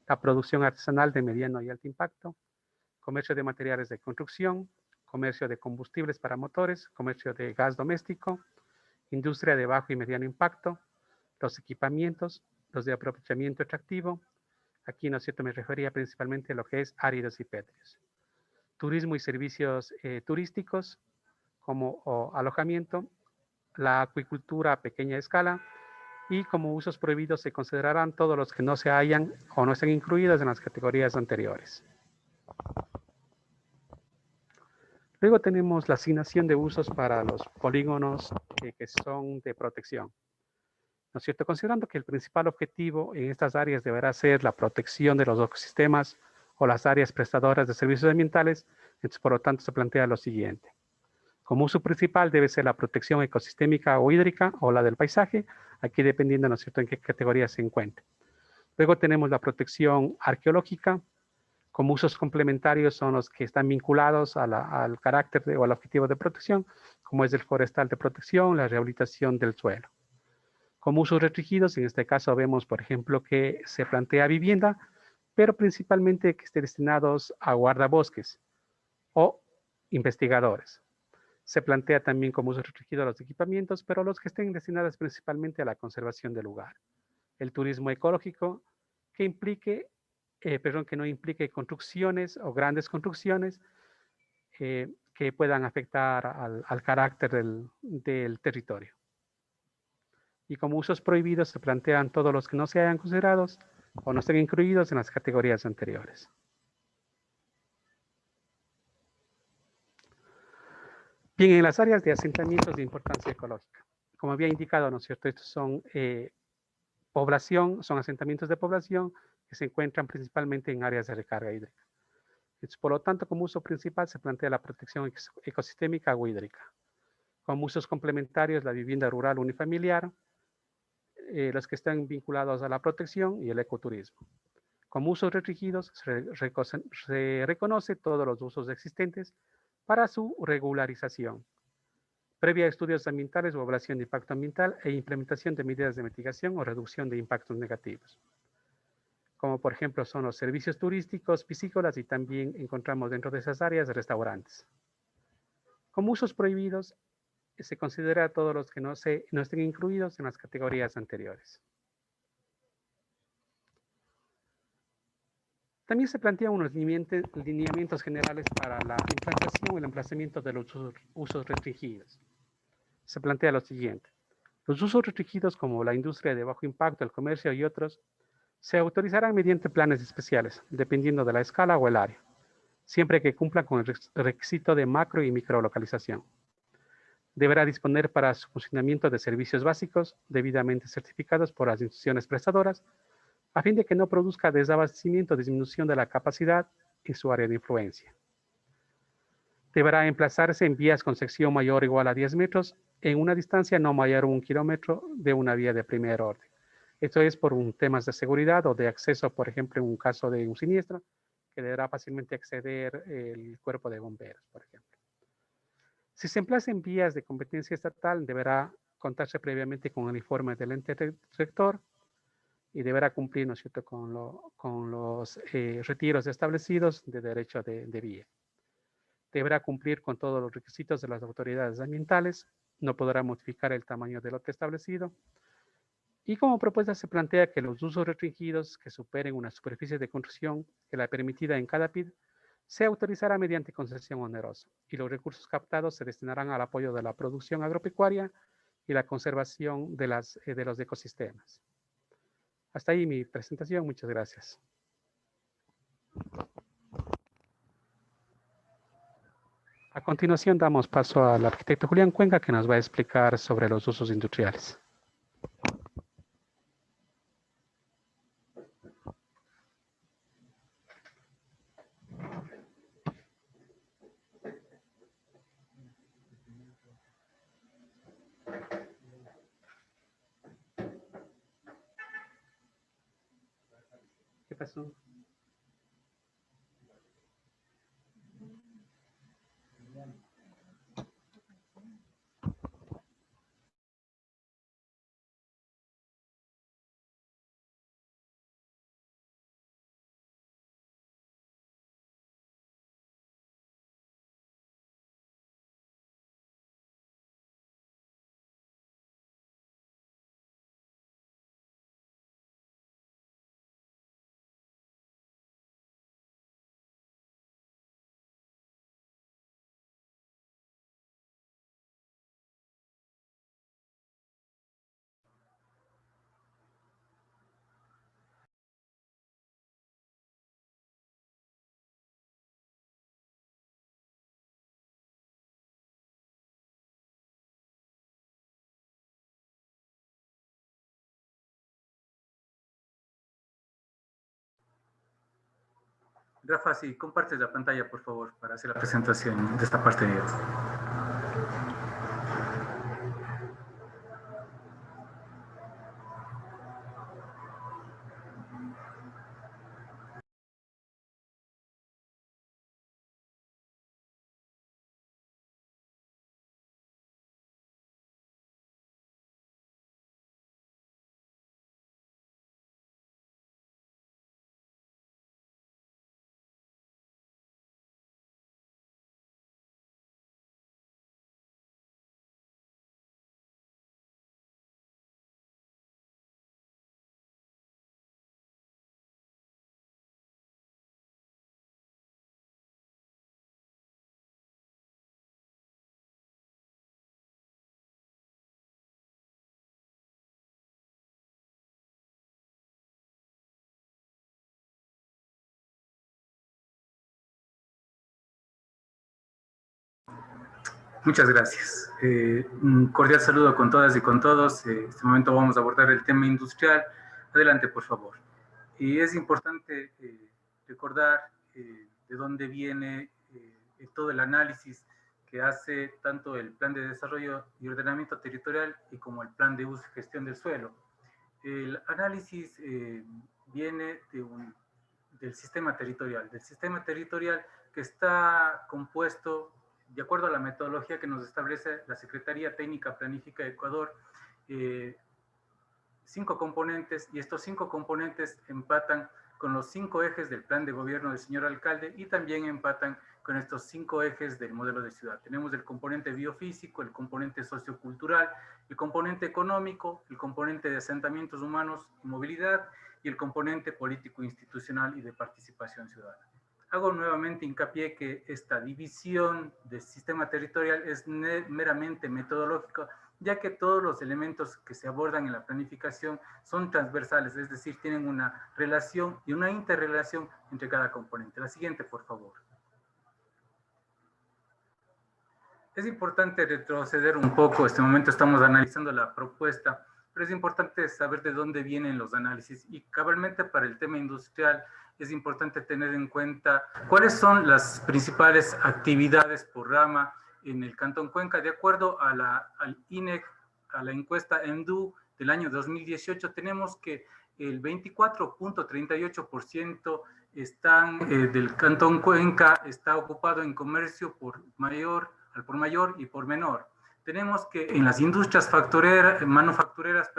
la producción artesanal de mediano y alto impacto, comercio de materiales de construcción, comercio de combustibles para motores, comercio de gas doméstico, industria de bajo y mediano impacto, los equipamientos, los de aprovechamiento extractivo. Aquí, ¿no es cierto?, me refería principalmente a lo que es áridos y pétreos. Turismo y servicios turísticos como alojamiento, la acuicultura a pequeña escala, y como usos prohibidos se considerarán todos los que no se hayan o no estén incluidos en las categorías anteriores. Luego tenemos la asignación de usos para los polígonos que son de protección. ¿No es cierto? Considerando que el principal objetivo en estas áreas deberá ser la protección de los ecosistemas o las áreas prestadoras de servicios ambientales, entonces por lo tanto se plantea lo siguiente. Como uso principal debe ser la protección ecosistémica o hídrica o la del paisaje, aquí dependiendo, ¿no es cierto?, en qué categoría se encuentre. Luego tenemos la protección arqueológica. Como usos complementarios son los que están vinculados al carácter o al objetivo de protección, como es el forestal de protección, la rehabilitación del suelo. Como usos restringidos, en este caso vemos, por ejemplo, que se plantea vivienda, pero principalmente que esté destinados a guardabosques o investigadores. Se plantea también como uso restringido los equipamientos, pero los que estén destinados principalmente a la conservación del lugar. El turismo ecológico, que no implique construcciones o grandes construcciones que puedan afectar al carácter del territorio. Y como usos prohibidos se plantean todos los que no se hayan considerados o no estén incluidos en las categorías anteriores. Bien, en las áreas de asentamientos de importancia ecológica, como había indicado, ¿no es cierto?, estos son son asentamientos de población que se encuentran principalmente en áreas de recarga hídrica. Por lo tanto, como uso principal se plantea la protección ecosistémica o hídrica. Como usos complementarios, la vivienda rural unifamiliar, los que están vinculados a la protección y el ecoturismo. Como usos restringidos, se reconoce todos los usos existentes para su regularización, previa estudios ambientales o evaluación de impacto ambiental e implementación de medidas de mitigación o reducción de impactos negativos. Como por ejemplo son los servicios turísticos, piscícolas y también encontramos dentro de esas áreas restaurantes. Como usos prohibidos, se considera a todos los que no estén incluidos en las categorías anteriores. También se plantean unos lineamientos generales para la implantación y el emplazamiento de los usos restringidos. Se plantea lo siguiente. Los usos restringidos como la industria de bajo impacto, el comercio y otros, se autorizarán mediante planes especiales, dependiendo de la escala o el área, siempre que cumplan con el requisito de macro y microlocalización. Deberá disponer para su funcionamiento de servicios básicos debidamente certificados por las instituciones prestadoras, a fin de que no produzca desabastecimiento o disminución de la capacidad en su área de influencia. Deberá emplazarse en vías con sección mayor o igual a 10 metros en una distancia no mayor a 1 kilómetro de una vía de primer orden. Esto es por temas de seguridad o de acceso, por ejemplo, en un caso de un siniestro, que deberá fácilmente acceder el cuerpo de bomberos, por ejemplo. Si se emplaza en vías de competencia estatal, deberá contarse previamente con el informe del ente rector y deberá cumplir, ¿no es cierto?, con los retiros establecidos de derecho de vía. Deberá cumplir con todos los requisitos de las autoridades ambientales, no podrá modificar el tamaño del lote establecido. Y como propuesta se plantea que los usos restringidos que superen una superficie de construcción que la permitida en cada PID se autorizará mediante concesión onerosa y los recursos captados se destinarán al apoyo de la producción agropecuaria y la conservación de los ecosistemas. Hasta ahí mi presentación. Muchas gracias. A continuación damos paso al arquitecto Julián Cuenca, que nos va a explicar sobre los usos industriales. ¿Qué pasó? Rafa, sí, comparte la pantalla, por favor, para hacer la presentación de esta parte de... Muchas gracias. Un cordial saludo con todas y con todos. En este momento vamos a abordar el tema industrial. Adelante, por favor. Y es importante recordar de dónde viene todo el análisis que hace tanto el Plan de Desarrollo y Ordenamiento Territorial y como el Plan de Uso y Gestión del Suelo. El análisis viene del sistema territorial que está compuesto de acuerdo a la metodología que nos establece la Secretaría Técnica Planifica de Ecuador, 5 componentes, y estos 5 componentes empatan con los 5 ejes del plan de gobierno del señor alcalde y también empatan con estos 5 ejes del modelo de ciudad. Tenemos el componente biofísico, el componente sociocultural, el componente económico, el componente de asentamientos humanos y movilidad y el componente político institucional y de participación ciudadana. Hago nuevamente hincapié que esta división del sistema territorial es meramente metodológica, ya que todos los elementos que se abordan en la planificación son transversales, es decir, tienen una relación y una interrelación entre cada componente. La siguiente, por favor. Es importante retroceder un poco. En este momento estamos analizando la propuesta, pero es importante saber de dónde vienen los análisis. Y cabalmente para el tema industrial es importante tener en cuenta cuáles son las principales actividades por rama en el Cantón Cuenca. De acuerdo a al INEC, a la encuesta EMDU del año 2018, tenemos que el 24.38% del Cantón Cuenca está ocupado en comercio al por mayor y por menor. Tenemos que en las industrias manufactureras,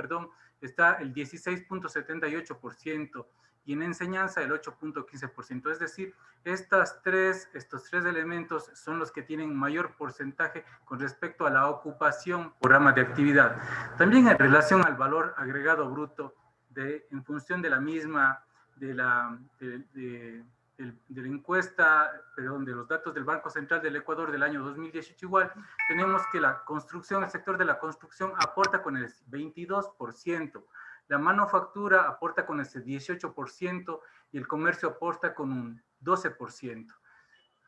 está el 16.78% y en enseñanza el 8.15%. Es decir, estos tres elementos son los que tienen mayor porcentaje con respecto a la ocupación por rama de actividad. También en relación al valor agregado bruto, en función de la misma, de la encuesta, de los datos del Banco Central del Ecuador del año 2018 igual, tenemos que el sector de la construcción aporta con el 22%, la manufactura aporta con ese 18% y el comercio aporta con un 12%.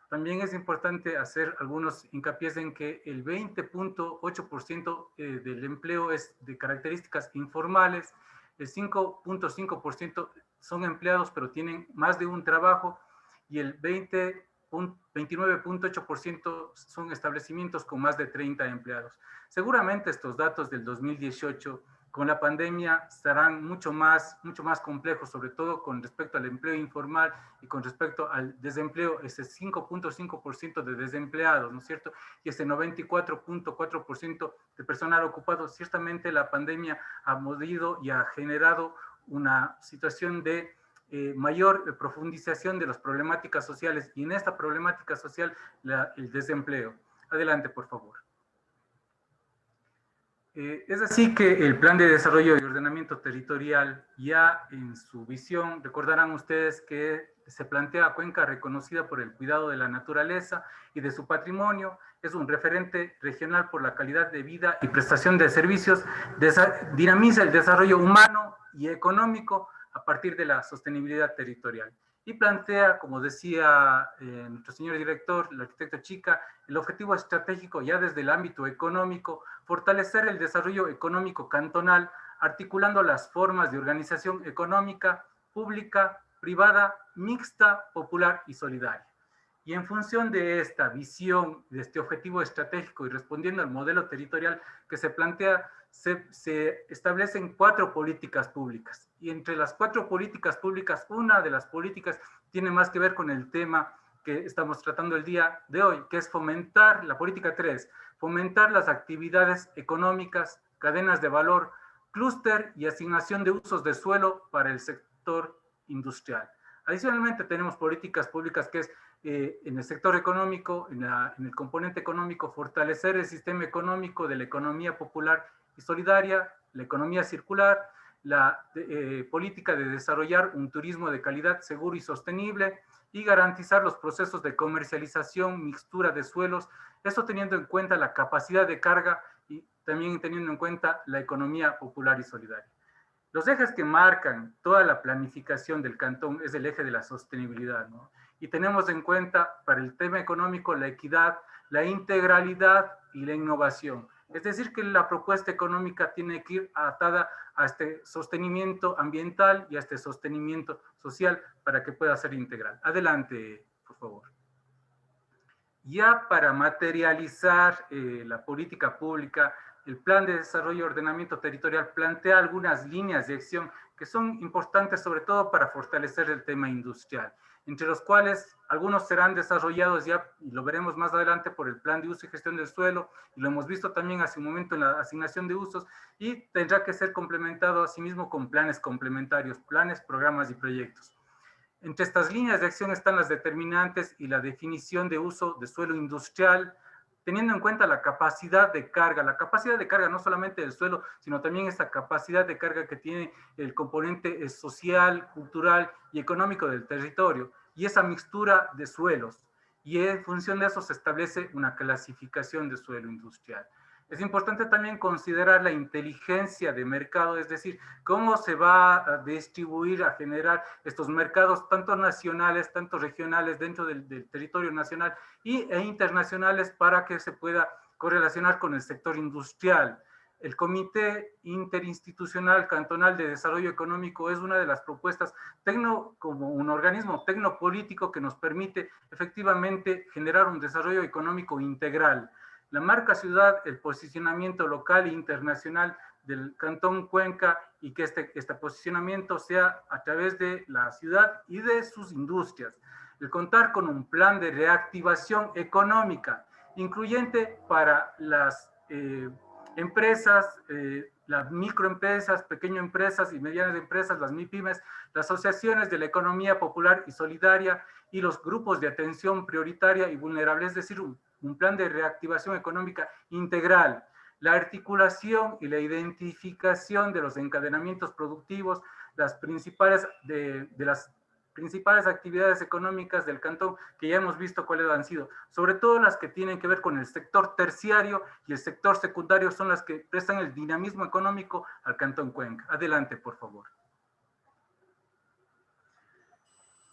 También es importante hacer algunos hincapiés en que el 20.8% del empleo es de características informales, el 5.5% son empleados pero tienen más de un trabajo y el 29.8% son establecimientos con más de 30 empleados. Seguramente estos datos del 2018 con la pandemia estarán mucho más complejos, sobre todo con respecto al empleo informal y con respecto al desempleo, ese 5.5% de desempleados, ¿no es cierto? Y ese 94.4% de personal ocupado. Ciertamente la pandemia ha movido y ha generado una situación de mayor profundización de las problemáticas sociales y en esta problemática social el desempleo. Adelante, por favor. Es así que el Plan de Desarrollo y Ordenamiento Territorial, ya en su visión, recordarán ustedes que se plantea a Cuenca reconocida por el cuidado de la naturaleza y de su patrimonio, es un referente regional por la calidad de vida y prestación de servicios, dinamiza el desarrollo humano y económico a partir de la sostenibilidad territorial. Y plantea, como decía nuestro señor director, el arquitecto Chica, el objetivo estratégico ya desde el ámbito económico, fortalecer el desarrollo económico cantonal, articulando las formas de organización económica, pública, privada mixta, popular y solidaria. Y en función de esta visión, de este objetivo estratégico y respondiendo al modelo territorial que se plantea, se establecen 4 políticas públicas. Y entre las 4 políticas públicas, una de las políticas tiene más que ver con el tema que estamos tratando el día de hoy, que es fomentar, la política 3, fomentar las actividades económicas, cadenas de valor, clúster y asignación de usos de suelo para el sector industrial. Adicionalmente tenemos políticas públicas que es en el sector económico, en el componente económico, fortalecer el sistema económico de la economía popular y solidaria, la economía circular, la política de desarrollar un turismo de calidad seguro y sostenible y garantizar los procesos de comercialización, mixtura de suelos, eso teniendo en cuenta la capacidad de carga y también teniendo en cuenta la economía popular y solidaria. Los ejes que marcan toda la planificación del cantón es el eje de la sostenibilidad, ¿no? Y tenemos en cuenta para el tema económico la equidad, la integralidad y la innovación. Es decir, que la propuesta económica tiene que ir atada a este sostenimiento ambiental y a este sostenimiento social para que pueda ser integral. Adelante, por favor. Ya para materializar la política pública, el Plan de Desarrollo y Ordenamiento Territorial plantea algunas líneas de acción que son importantes sobre todo para fortalecer el tema industrial, entre los cuales algunos serán desarrollados ya, y lo veremos más adelante, por el Plan de Uso y Gestión del Suelo, y lo hemos visto también hace un momento en la asignación de usos, y tendrá que ser complementado asimismo con planes complementarios, planes, programas y proyectos. Entre estas líneas de acción están las determinantes y la definición de uso de suelo industrial, teniendo en cuenta la capacidad de carga no solamente del suelo, sino también esa capacidad de carga que tiene el componente social, cultural y económico del territorio, y esa mixtura de suelos. Y en función de eso se establece una clasificación de suelo industrial. Es importante también considerar la inteligencia de mercado, es decir, cómo se va a distribuir, a generar estos mercados, tanto nacionales, tanto regionales dentro del territorio nacional e internacionales para que se pueda correlacionar con el sector industrial. El Comité Interinstitucional Cantonal de Desarrollo Económico es una de las propuestas como un organismo tecnopolítico que nos permite efectivamente generar un desarrollo económico integral. La marca ciudad, el posicionamiento local e internacional del Cantón Cuenca y que este posicionamiento sea a través de la ciudad y de sus industrias. El contar con un plan de reactivación económica incluyente para las empresas, las microempresas, pequeñas empresas y medianas empresas, las MIPYMES, las asociaciones de la economía popular y solidaria y los grupos de atención prioritaria y vulnerable, es decir, un plan de reactivación económica integral, la articulación y la identificación de los encadenamientos productivos, las principales las principales actividades económicas del cantón, que ya hemos visto cuáles han sido, sobre todo las que tienen que ver con el sector terciario y el sector secundario, son las que prestan el dinamismo económico al Cantón Cuenca. Adelante, por favor.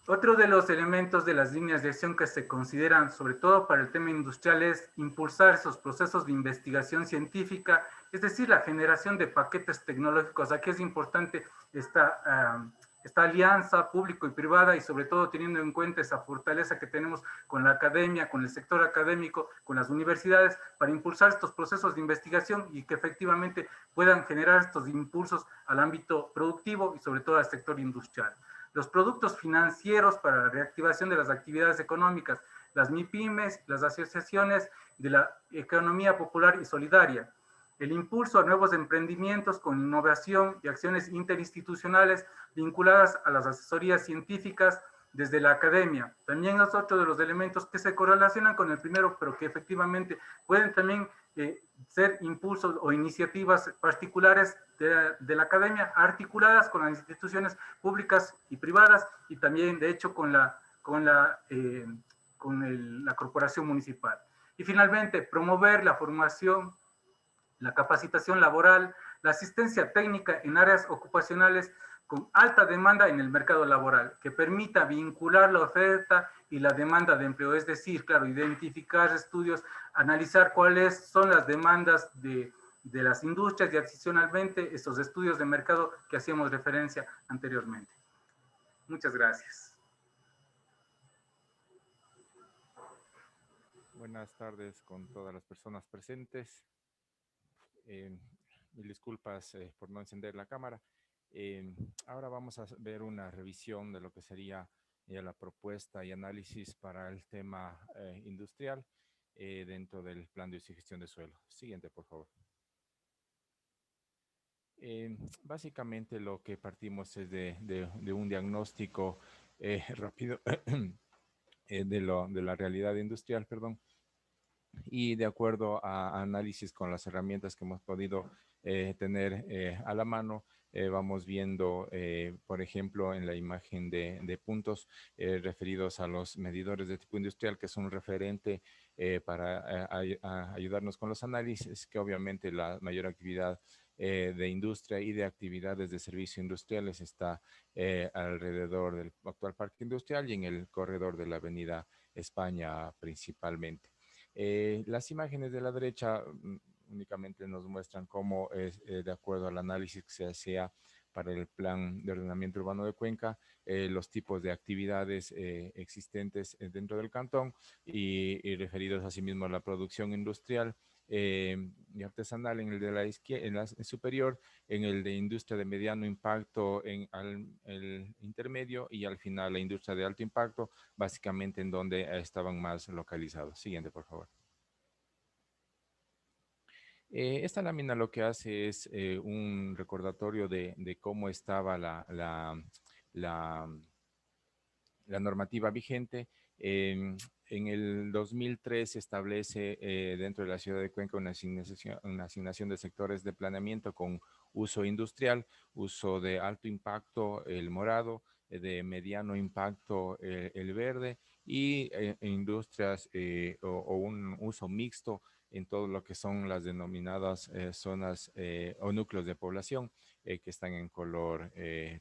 Otro de los elementos de las líneas de acción que se consideran, sobre todo para el tema industrial, es impulsar esos procesos de investigación científica, es decir, la generación de paquetes tecnológicos. Aquí es importante esta alianza público y privada y sobre todo teniendo en cuenta esa fortaleza que tenemos con la academia, con el sector académico, con las universidades, para impulsar estos procesos de investigación y que efectivamente puedan generar estos impulsos al ámbito productivo y sobre todo al sector industrial. Los productos financieros para la reactivación de las actividades económicas, las MIPYMES, las asociaciones de la economía popular y solidaria, el impulso a nuevos emprendimientos con innovación y acciones interinstitucionales vinculadas a las asesorías científicas desde la academia. También es otro de los elementos que se correlacionan con el primero, pero que efectivamente pueden también ser impulsos o iniciativas particulares de la academia articuladas con las instituciones públicas y privadas y también de hecho con la corporación municipal. Y finalmente, promover la formación, la capacitación laboral, la asistencia técnica en áreas ocupacionales con alta demanda en el mercado laboral, que permita vincular la oferta y la demanda de empleo, es decir, claro, identificar estudios, analizar cuáles son las demandas de las industrias y adicionalmente estos estudios de mercado que hacíamos referencia anteriormente. Muchas gracias. Buenas tardes con todas las personas presentes. Mil disculpas por no encender la cámara. Ahora vamos a ver una revisión de lo que sería la propuesta y análisis para el tema industrial dentro del plan de uso y gestión de suelo. Siguiente, por favor. Básicamente lo que partimos es de un diagnóstico rápido de la realidad industrial, perdón, y de acuerdo a análisis con las herramientas que hemos podido tener a la mano, vamos viendo, por ejemplo, en la imagen de puntos referidos a los medidores de tipo industrial, que son un referente para ayudarnos con los análisis, que obviamente la mayor actividad de industria y de actividades de servicios industriales está alrededor del actual parque industrial y en el corredor de la avenida España principalmente. Las imágenes de la derecha únicamente nos muestran cómo es, de acuerdo al análisis que se hacía para el plan de ordenamiento urbano de Cuenca, los tipos de actividades existentes dentro del cantón y referidos asimismo a la producción industrial y artesanal en el de la izquierda, en la superior, en el de industria de mediano impacto en el intermedio y al final la industria de alto impacto, básicamente en donde estaban más localizados. Siguiente, por favor. Esta lámina lo que hace es un recordatorio de cómo estaba la normativa vigente. En el 2003 se establece dentro de la ciudad de Cuenca una asignación de sectores de planeamiento con uso industrial, uso de alto impacto, el morado, de mediano impacto, el verde, y industrias o un uso mixto en todo lo que son las denominadas zonas o núcleos de población que están en color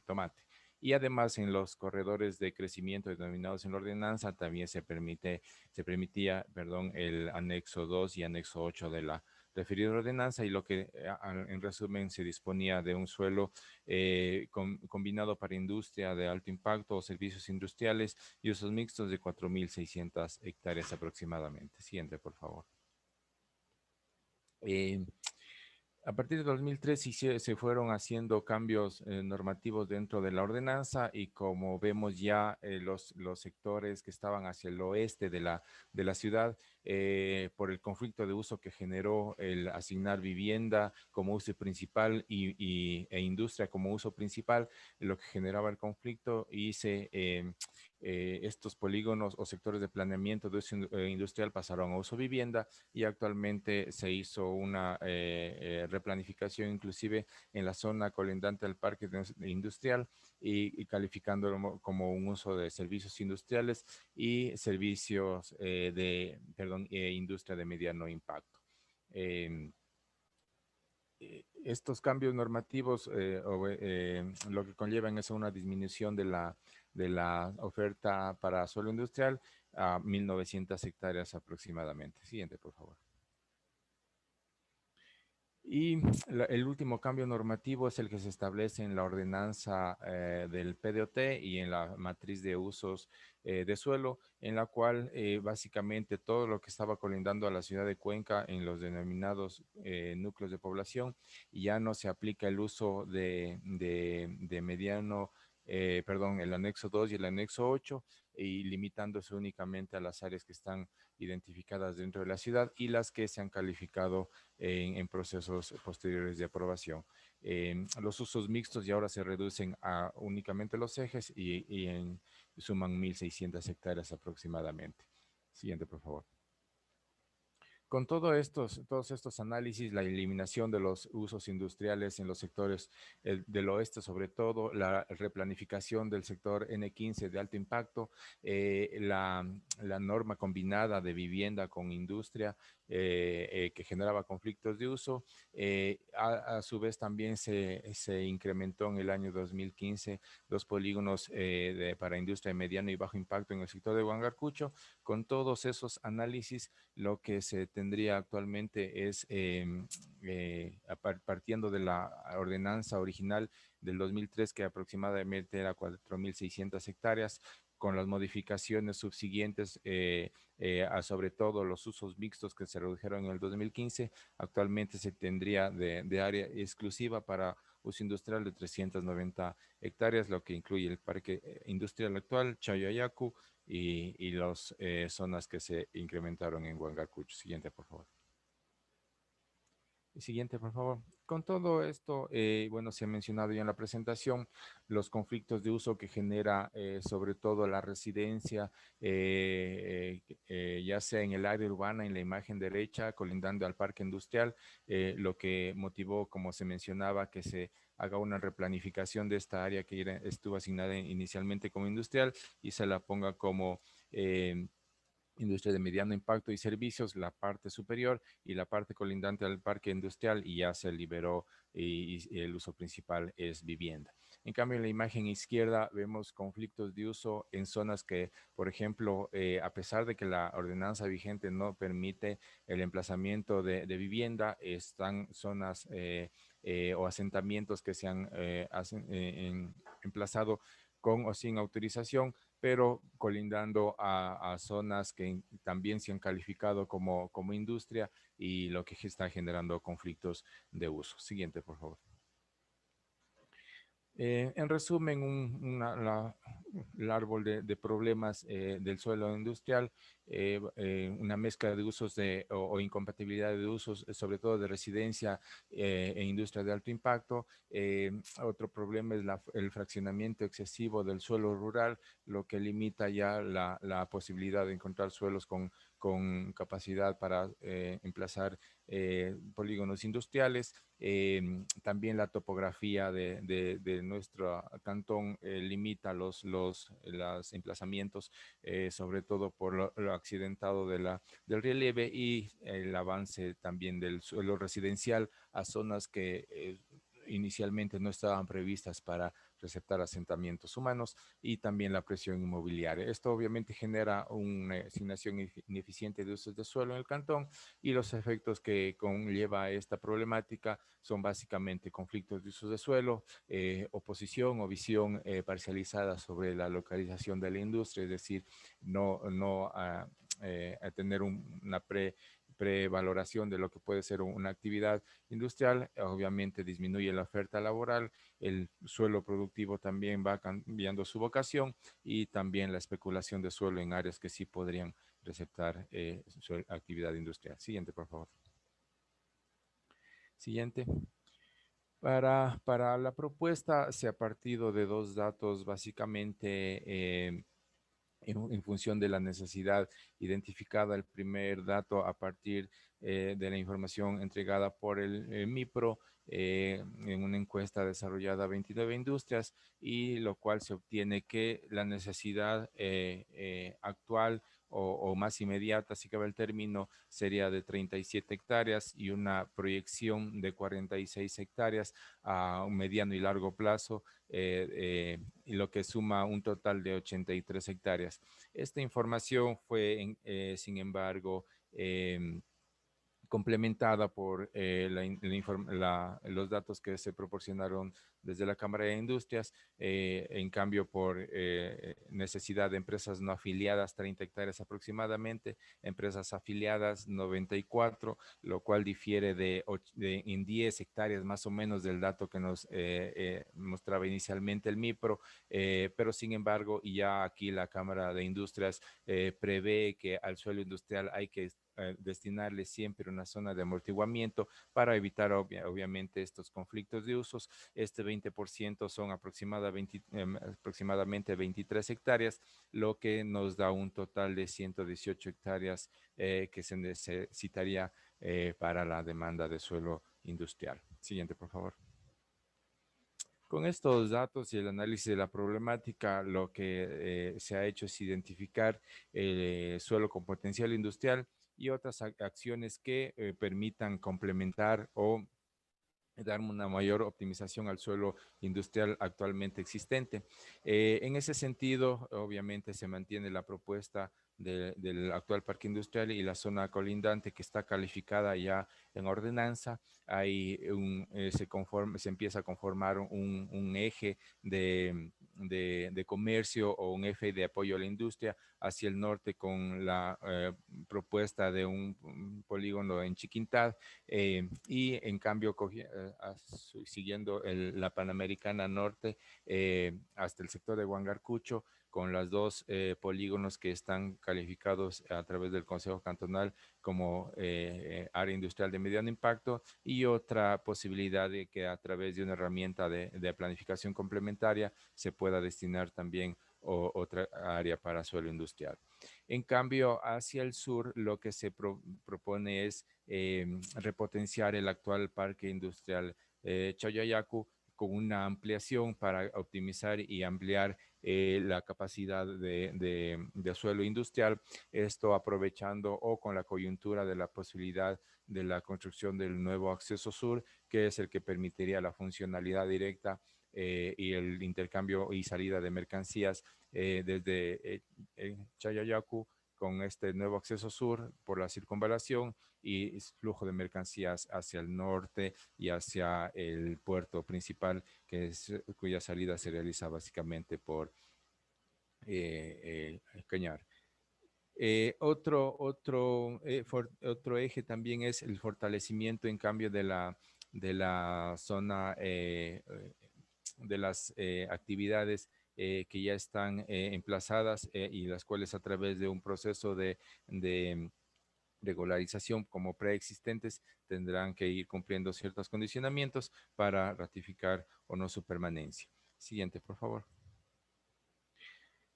tomate. Y además en los corredores de crecimiento denominados en la ordenanza también se permitía, perdón, el anexo 2 y anexo 8 de la referida ordenanza, y lo que en resumen se disponía de un suelo combinado para industria de alto impacto o servicios industriales y usos mixtos de 4.600 hectáreas aproximadamente. Siguiente, por favor. A partir de 2003 se fueron haciendo cambios normativos dentro de la ordenanza, y como vemos ya los sectores que estaban hacia el oeste de la ciudad, por el conflicto de uso que generó el asignar vivienda como uso principal e industria como uso principal, lo que generaba el conflicto, estos polígonos o sectores de planeamiento de uso industrial pasaron a uso vivienda, y actualmente se hizo una replanificación inclusive en la zona colindante al parque industrial y calificándolo como un uso de servicios industriales y servicios industria de mediano impacto. Estos cambios normativos lo que conllevan es una disminución de la oferta para suelo industrial a 1.900 hectáreas aproximadamente. Siguiente, por favor. Y el último cambio normativo es el que se establece en la ordenanza del PDOT y en la matriz de usos de suelo, en la cual básicamente todo lo que estaba colindando a la ciudad de Cuenca en los denominados núcleos de población, ya no se aplica el uso de mediano, el anexo 2 y el anexo 8, y limitándose únicamente a las áreas que están identificadas dentro de la ciudad y las que se han calificado en procesos posteriores de aprobación. Los usos mixtos ya ahora se reducen a únicamente los ejes y suman 1.600 hectáreas aproximadamente. Siguiente, por favor. Con todos estos análisis, la eliminación de los usos industriales en los sectores del oeste, sobre todo la replanificación del sector N15 de alto impacto, la norma combinada de vivienda con industria que generaba conflictos de uso, a su vez también se incrementó en el año 2015 los polígonos para industria de mediano y bajo impacto en el sector de Huangarcucho. Con todos esos análisis, lo que se tendría actualmente es, partiendo de la ordenanza original del 2003, que aproximadamente era 4.600 hectáreas, con las modificaciones subsiguientes, sobre todo los usos mixtos que se redujeron en el 2015, actualmente se tendría de área exclusiva para uso industrial de 390 hectáreas, lo que incluye el parque industrial actual, Chayayacu, y las zonas que se incrementaron en Huangacucho. Siguiente, por favor. Siguiente, por favor. Con todo esto, bueno, se ha mencionado ya en la presentación los conflictos de uso que genera sobre todo la residencia, ya sea en el área urbana, en la imagen derecha, colindando al parque industrial, lo que motivó, como se mencionaba, que se haga una replanificación de esta área que estuvo asignada inicialmente como industrial y se la ponga como industria de mediano impacto y servicios, la parte superior, y la parte colindante al parque industrial, y ya se liberó y el uso principal es vivienda. En cambio, en la imagen izquierda vemos conflictos de uso en zonas que, por ejemplo, a pesar de que la ordenanza vigente no permite el emplazamiento de vivienda, están zonas o asentamientos que se han emplazado con o sin autorización, pero colindando a zonas que también se han calificado como industria, y lo que está generando conflictos de uso. Siguiente, por favor. En resumen, el árbol de problemas del suelo industrial, una mezcla de usos o incompatibilidad de usos, sobre todo de residencia e industria de alto impacto. Otro problema es el fraccionamiento excesivo del suelo rural, lo que limita ya la posibilidad de encontrar suelos con capacidad para emplazar polígonos industriales. También la topografía de nuestro cantón limita los emplazamientos, sobre todo por lo accidentado del relieve, y el avance también del suelo residencial a zonas que inicialmente no estaban previstas para receptar asentamientos humanos, y también la presión inmobiliaria. Esto obviamente genera una asignación ineficiente de usos de suelo en el cantón, y los efectos que conlleva esta problemática son básicamente conflictos de usos de suelo, oposición o visión parcializada sobre la localización de la industria, es decir, no a tener una prevaloración de lo que puede ser una actividad industrial. Obviamente disminuye la oferta laboral, el suelo productivo también va cambiando su vocación, y también la especulación de suelo en áreas que sí podrían receptar su actividad industrial. Siguiente, por favor. Siguiente. Para la propuesta se ha partido de dos datos básicamente en función de la necesidad identificada. El primer dato a partir de la información entregada por el MIPRO en una encuesta desarrollada a 29 industrias, y lo cual se obtiene que la necesidad actual o más inmediata, si cabe el término, sería de 37 hectáreas y una proyección de 46 hectáreas a un mediano y largo plazo, y lo que suma un total de 83 hectáreas. Esta información fue, sin embargo, complementada por los datos que se proporcionaron desde la Cámara de Industrias. En cambio, por necesidad de empresas no afiliadas, 30 hectáreas aproximadamente, empresas afiliadas 94, lo cual difiere en 10 hectáreas más o menos del dato que nos mostraba inicialmente el MIPRO, pero sin embargo, y ya aquí la Cámara de Industrias prevé que al suelo industrial hay que destinarle siempre una zona de amortiguamiento para evitar obviamente estos conflictos de usos. Este 20% son aproximadamente 23 hectáreas, lo que nos da un total de 118 hectáreas que se necesitaría para la demanda de suelo industrial. Siguiente, por favor. Con estos datos y el análisis de la problemática, lo que se ha hecho es identificar el suelo con potencial industrial y otras acciones que permitan complementar o dar una mayor optimización al suelo industrial actualmente existente. En ese sentido, obviamente se mantiene la propuesta del actual parque industrial y la zona colindante, que está calificada ya en ordenanza. Hay se empieza a conformar un eje de comercio o un eje de apoyo a la industria, hacia el norte con la propuesta de un polígono en Chiquintad, y en cambio siguiendo la Panamericana Norte hasta el sector de Huangarcucho, con los dos polígonos que están calificados a través del Consejo Cantonal como área industrial de mediano impacto, y otra posibilidad de que a través de una herramienta de planificación complementaria se pueda destinar también otra área para suelo industrial. En cambio, hacia el sur lo que se propone es repotenciar el actual parque industrial Chayayacu con una ampliación para optimizar y ampliar la capacidad de suelo industrial, esto aprovechando o con la coyuntura de la posibilidad de la construcción del nuevo acceso sur, que es el que permitiría la funcionalidad directa y el intercambio y salida de mercancías desde Chayayacu con este nuevo acceso sur por la circunvalación y flujo de mercancías hacia el norte y hacia el puerto principal, cuya salida se realiza básicamente por Cañar. Otro eje también es el fortalecimiento, en cambio, de la zona de las actividades que ya están emplazadas y las cuales a través de un proceso de regularización como preexistentes tendrán que ir cumpliendo ciertos condicionamientos para ratificar o no su permanencia. Siguiente, por favor.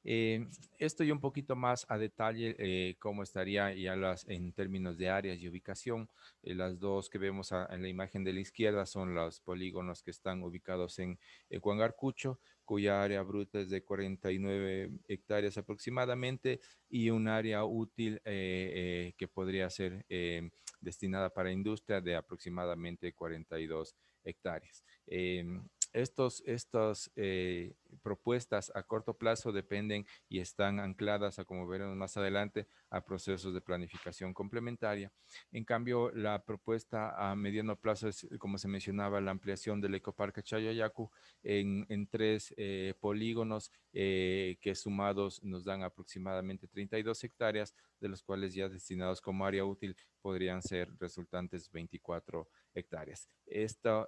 Esto y un poquito más a detalle, cómo estaría ya en términos de áreas y ubicación. Las dos que vemos en la imagen de la izquierda son los polígonos que están ubicados en Huangarcucho, cuya área bruta es de 49 hectáreas aproximadamente, y un área útil que podría ser destinada para industria de aproximadamente 42 hectáreas. Estas propuestas a corto plazo dependen y están ancladas, como veremos más adelante, a procesos de planificación complementaria. En cambio, la propuesta a mediano plazo es, como se mencionaba, la ampliación del ecoparque Chayayacu en 3 polígonos que sumados nos dan aproximadamente 32 hectáreas, de los cuales ya destinados como área útil podrían ser resultantes 24 hectáreas. Esta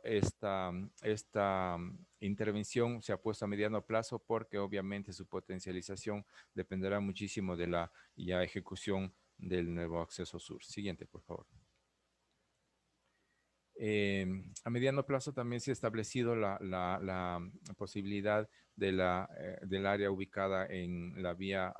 intervención se ha puesto a mediano plazo porque obviamente su potencialización dependerá muchísimo de la ya ejecución del nuevo acceso sur. Siguiente, por favor. A mediano plazo también se ha establecido la posibilidad del área ubicada en la vía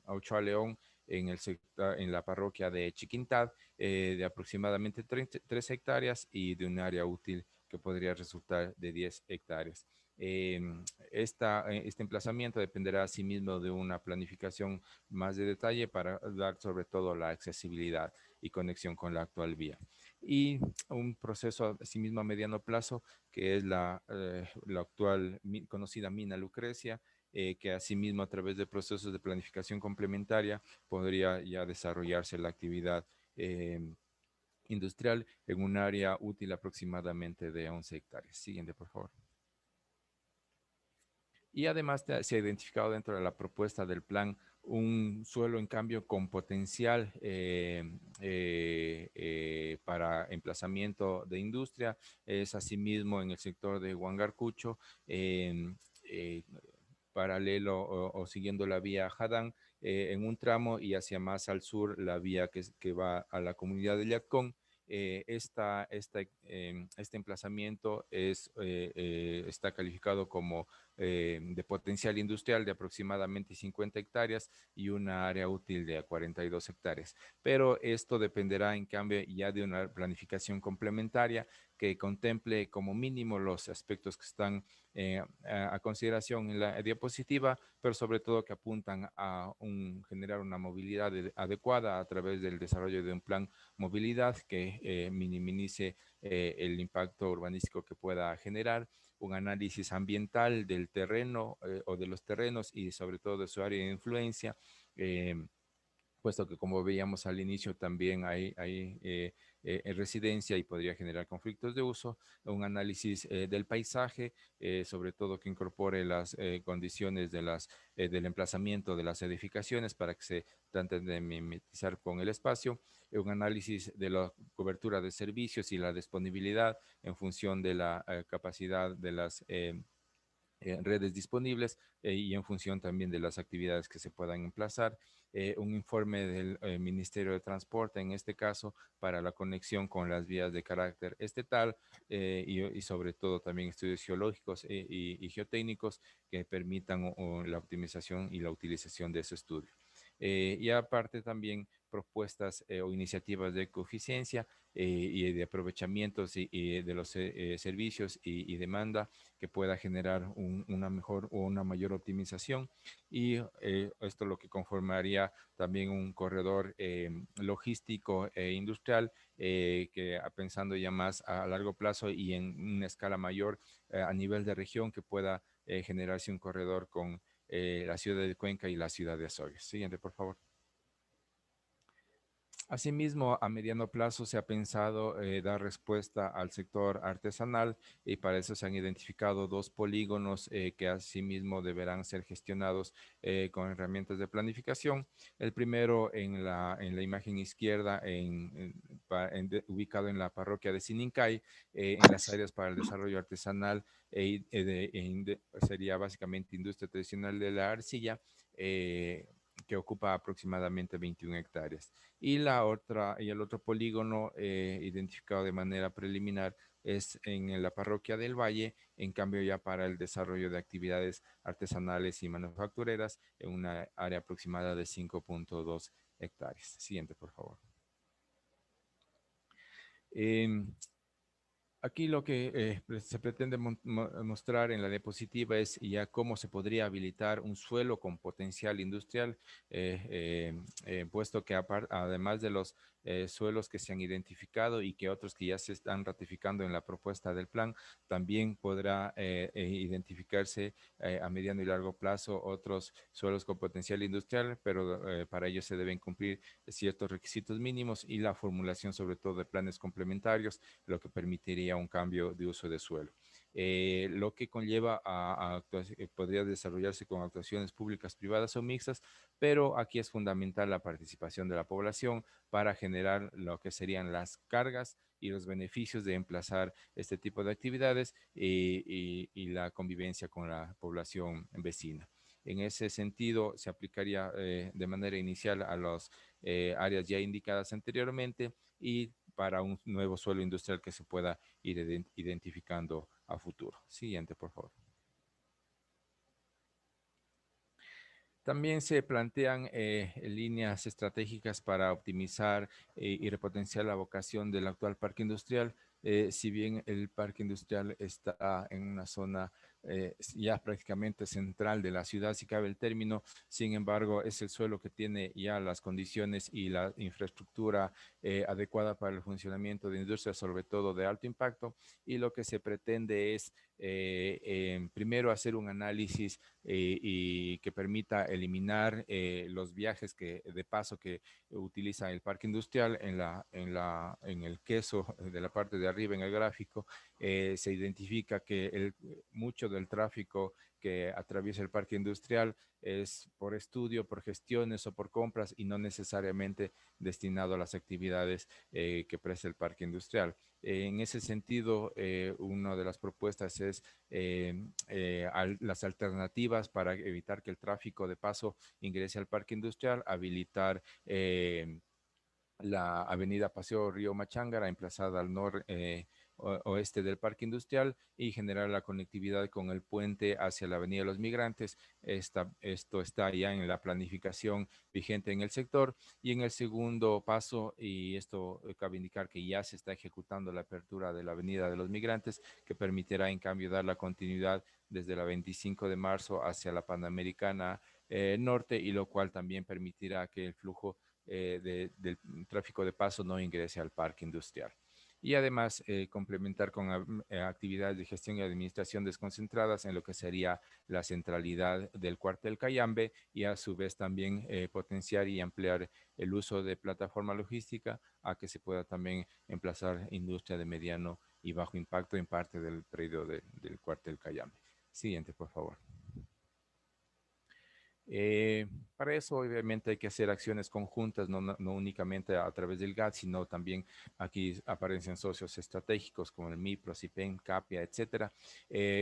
Ochoa León, en la parroquia de Chiquintad, de aproximadamente 3 hectáreas y de un área útil que podría resultar de 10 hectáreas. Este emplazamiento dependerá asimismo de una planificación más de detalle para dar sobre todo la accesibilidad y conexión con la actual vía. Y un proceso asimismo a mediano plazo, que es la actual conocida mina Lucrecia, que asimismo a través de procesos de planificación complementaria podría ya desarrollarse la actividad industrial en un área útil aproximadamente de 11 hectáreas. Siguiente, por favor. Y además se ha identificado dentro de la propuesta del plan un suelo en cambio con potencial para emplazamiento de industria. Es asimismo en el sector de Huangarcucho, paralelo o siguiendo la vía Jadán en un tramo, y hacia más al sur la vía que va a la comunidad de Yacón. Este emplazamiento está calificado como de potencial industrial de aproximadamente 50 hectáreas y una área útil de 42 hectáreas. Pero esto dependerá en cambio ya de una planificación complementaria que contemple como mínimo los aspectos que están a consideración en la diapositiva, pero sobre todo que apuntan a generar una movilidad adecuada a través del desarrollo de un plan movilidad que minimice el impacto urbanístico que pueda generar, un análisis ambiental del terreno o de los terrenos y sobre todo de su área de influencia, puesto que como veíamos al inicio también hay residencia y podría generar conflictos de uso, un análisis del paisaje, sobre todo que incorpore las condiciones del emplazamiento de las edificaciones para que se traten de mimetizar con el espacio, un análisis de la cobertura de servicios y la disponibilidad en función de la capacidad de las redes disponibles y en función también de las actividades que se puedan emplazar. Un informe del Ministerio de Transporte, en este caso, para la conexión con las vías de carácter estatal y sobre todo también estudios geológicos y geotécnicos que permitan la optimización y la utilización de ese estudio. Y aparte también propuestas o iniciativas de coeficiencia y de aprovechamientos y de los servicios y demanda que pueda generar una mejor o una mayor optimización y esto lo que conformaría también un corredor logístico e industrial que pensando ya más a largo plazo y en una escala mayor a nivel de región que pueda generarse un corredor con la ciudad de Cuenca y la ciudad de Azogues. Siguiente, por favor. Asimismo, a mediano plazo se ha pensado dar respuesta al sector artesanal y para eso se han identificado 2 polígonos que asimismo deberán ser gestionados con herramientas de planificación. El primero en la imagen izquierda, ubicado en la parroquia de Sinincay, en las áreas para el desarrollo artesanal, sería básicamente industria tradicional de la arcilla, que ocupa aproximadamente 21 hectáreas. Y el otro polígono identificado de manera preliminar es en la parroquia del Valle, en cambio ya para el desarrollo de actividades artesanales y manufactureras en una área aproximada de 5.2 hectáreas. Siguiente, por favor. Aquí lo que se pretende mostrar en la diapositiva es ya cómo se podría habilitar un suelo con potencial industrial, puesto que además de los suelos que se han identificado y que otros que ya se están ratificando en la propuesta del plan, también podrá identificarse a mediano y largo plazo otros suelos con potencial industrial, pero para ello se deben cumplir ciertos requisitos mínimos y la formulación sobre todo de planes complementarios, lo que permitiría un cambio de uso de suelo. Lo que conlleva podría desarrollarse con actuaciones públicas, privadas o mixtas, pero aquí es fundamental la participación de la población para generar lo que serían las cargas y los beneficios de emplazar este tipo de actividades y la convivencia con la población vecina. En ese sentido, se aplicaría de manera inicial a las áreas ya indicadas anteriormente y para un nuevo suelo industrial que se pueda ir identificando a futuro. Siguiente, por favor. También se plantean líneas estratégicas para optimizar y repotenciar la vocación del actual parque industrial. Si bien el parque industrial está en una zona ya prácticamente central de la ciudad, si cabe el término, sin embargo, es el suelo que tiene ya las condiciones y la infraestructura adecuada para el funcionamiento de industrias, sobre todo de alto impacto, y lo que se pretende es primero hacer un análisis y que permita eliminar los viajes de paso que utiliza el parque industrial en el queso de la parte de arriba en el gráfico. Se identifica que mucho del tráfico que atraviesa el parque industrial es por estudio, por gestiones o por compras y no necesariamente destinado a las actividades que presta el parque industrial. En ese sentido, una de las propuestas es las alternativas para evitar que el tráfico de paso ingrese al parque industrial, habilitar la avenida Paseo Río Machángara, emplazada al oeste del parque industrial y generar la conectividad con el puente hacia la avenida de los Migrantes. Esto está ya en la planificación vigente en el sector y en el segundo paso, y esto cabe indicar que ya se está ejecutando la apertura de la avenida de los Migrantes, que permitirá en cambio dar la continuidad desde la 25 de marzo hacia la Panamericana Norte, y lo cual también permitirá que el flujo del tráfico de paso no ingrese al parque industrial. y además complementar con actividades de gestión y administración desconcentradas en lo que sería la centralidad del cuartel Cayambe y a su vez también potenciar y ampliar el uso de plataforma logística a que se pueda también emplazar industria de mediano y bajo impacto en parte del predio del cuartel Cayambe. Siguiente, por favor. Para eso, obviamente, hay que hacer acciones conjuntas, no únicamente a través del GAT, sino también aquí aparecen socios estratégicos como el MIPRO, CIPEN, CAPIA, etcétera,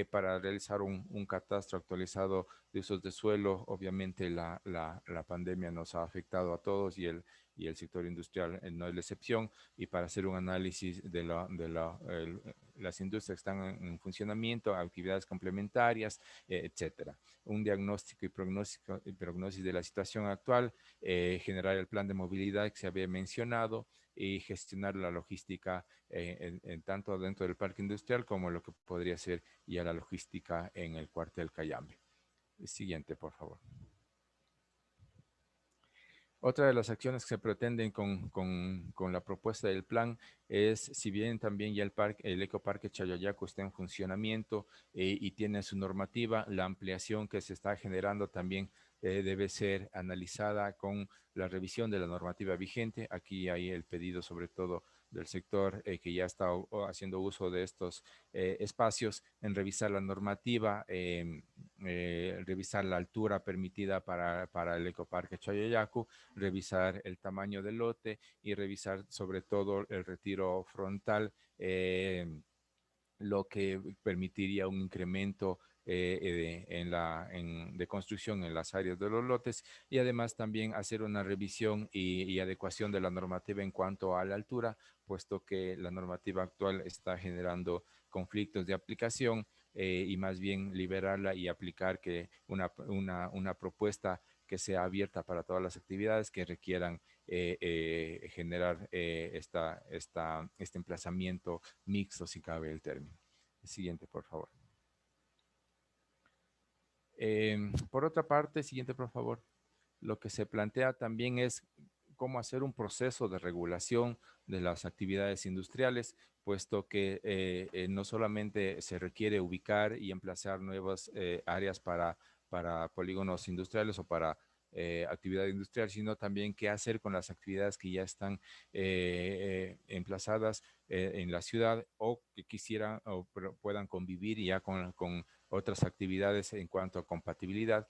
para realizar un catastro actualizado de usos de suelo. Obviamente, la pandemia nos ha afectado a todos y el sector industrial no es la excepción, y para hacer un análisis de las industrias que están en funcionamiento, actividades complementarias, etcétera. Un diagnóstico y prognosis de la situación actual, generar el plan de movilidad que se había mencionado y gestionar la logística tanto dentro del parque industrial como lo que podría ser ya la logística en el cuartel Cayambe. Siguiente, por favor. Otra de las acciones que se pretenden con la propuesta del plan es, si bien también ya el ecoparque Chayoyaco está en funcionamiento y tiene su normativa, la ampliación que se está generando también debe ser analizada con la revisión de la normativa vigente. Aquí hay el pedido sobre todo del sector que ya está haciendo uso de estos espacios en revisar la normativa, revisar la altura permitida para el ecoparque Chayoyaco, revisar el tamaño del lote y revisar sobre todo el retiro frontal, lo que permitiría un incremento de construcción en las áreas de los lotes, y además también hacer una revisión y adecuación de la normativa en cuanto a la altura, puesto que la normativa actual está generando conflictos de aplicación, y más bien liberarla y aplicar que una propuesta que sea abierta para todas las actividades que requieran generar este emplazamiento mixto, si cabe el término. Siguiente, por favor. Por otra parte, siguiente, por favor. Lo que se plantea también es cómo hacer un proceso de regulación de las actividades industriales, puesto que no solamente se requiere ubicar y emplazar nuevas áreas para polígonos industriales o para actividad industrial, sino también qué hacer con las actividades que ya están emplazadas en la ciudad o que quisieran o puedan convivir ya con otras actividades en cuanto a compatibilidad.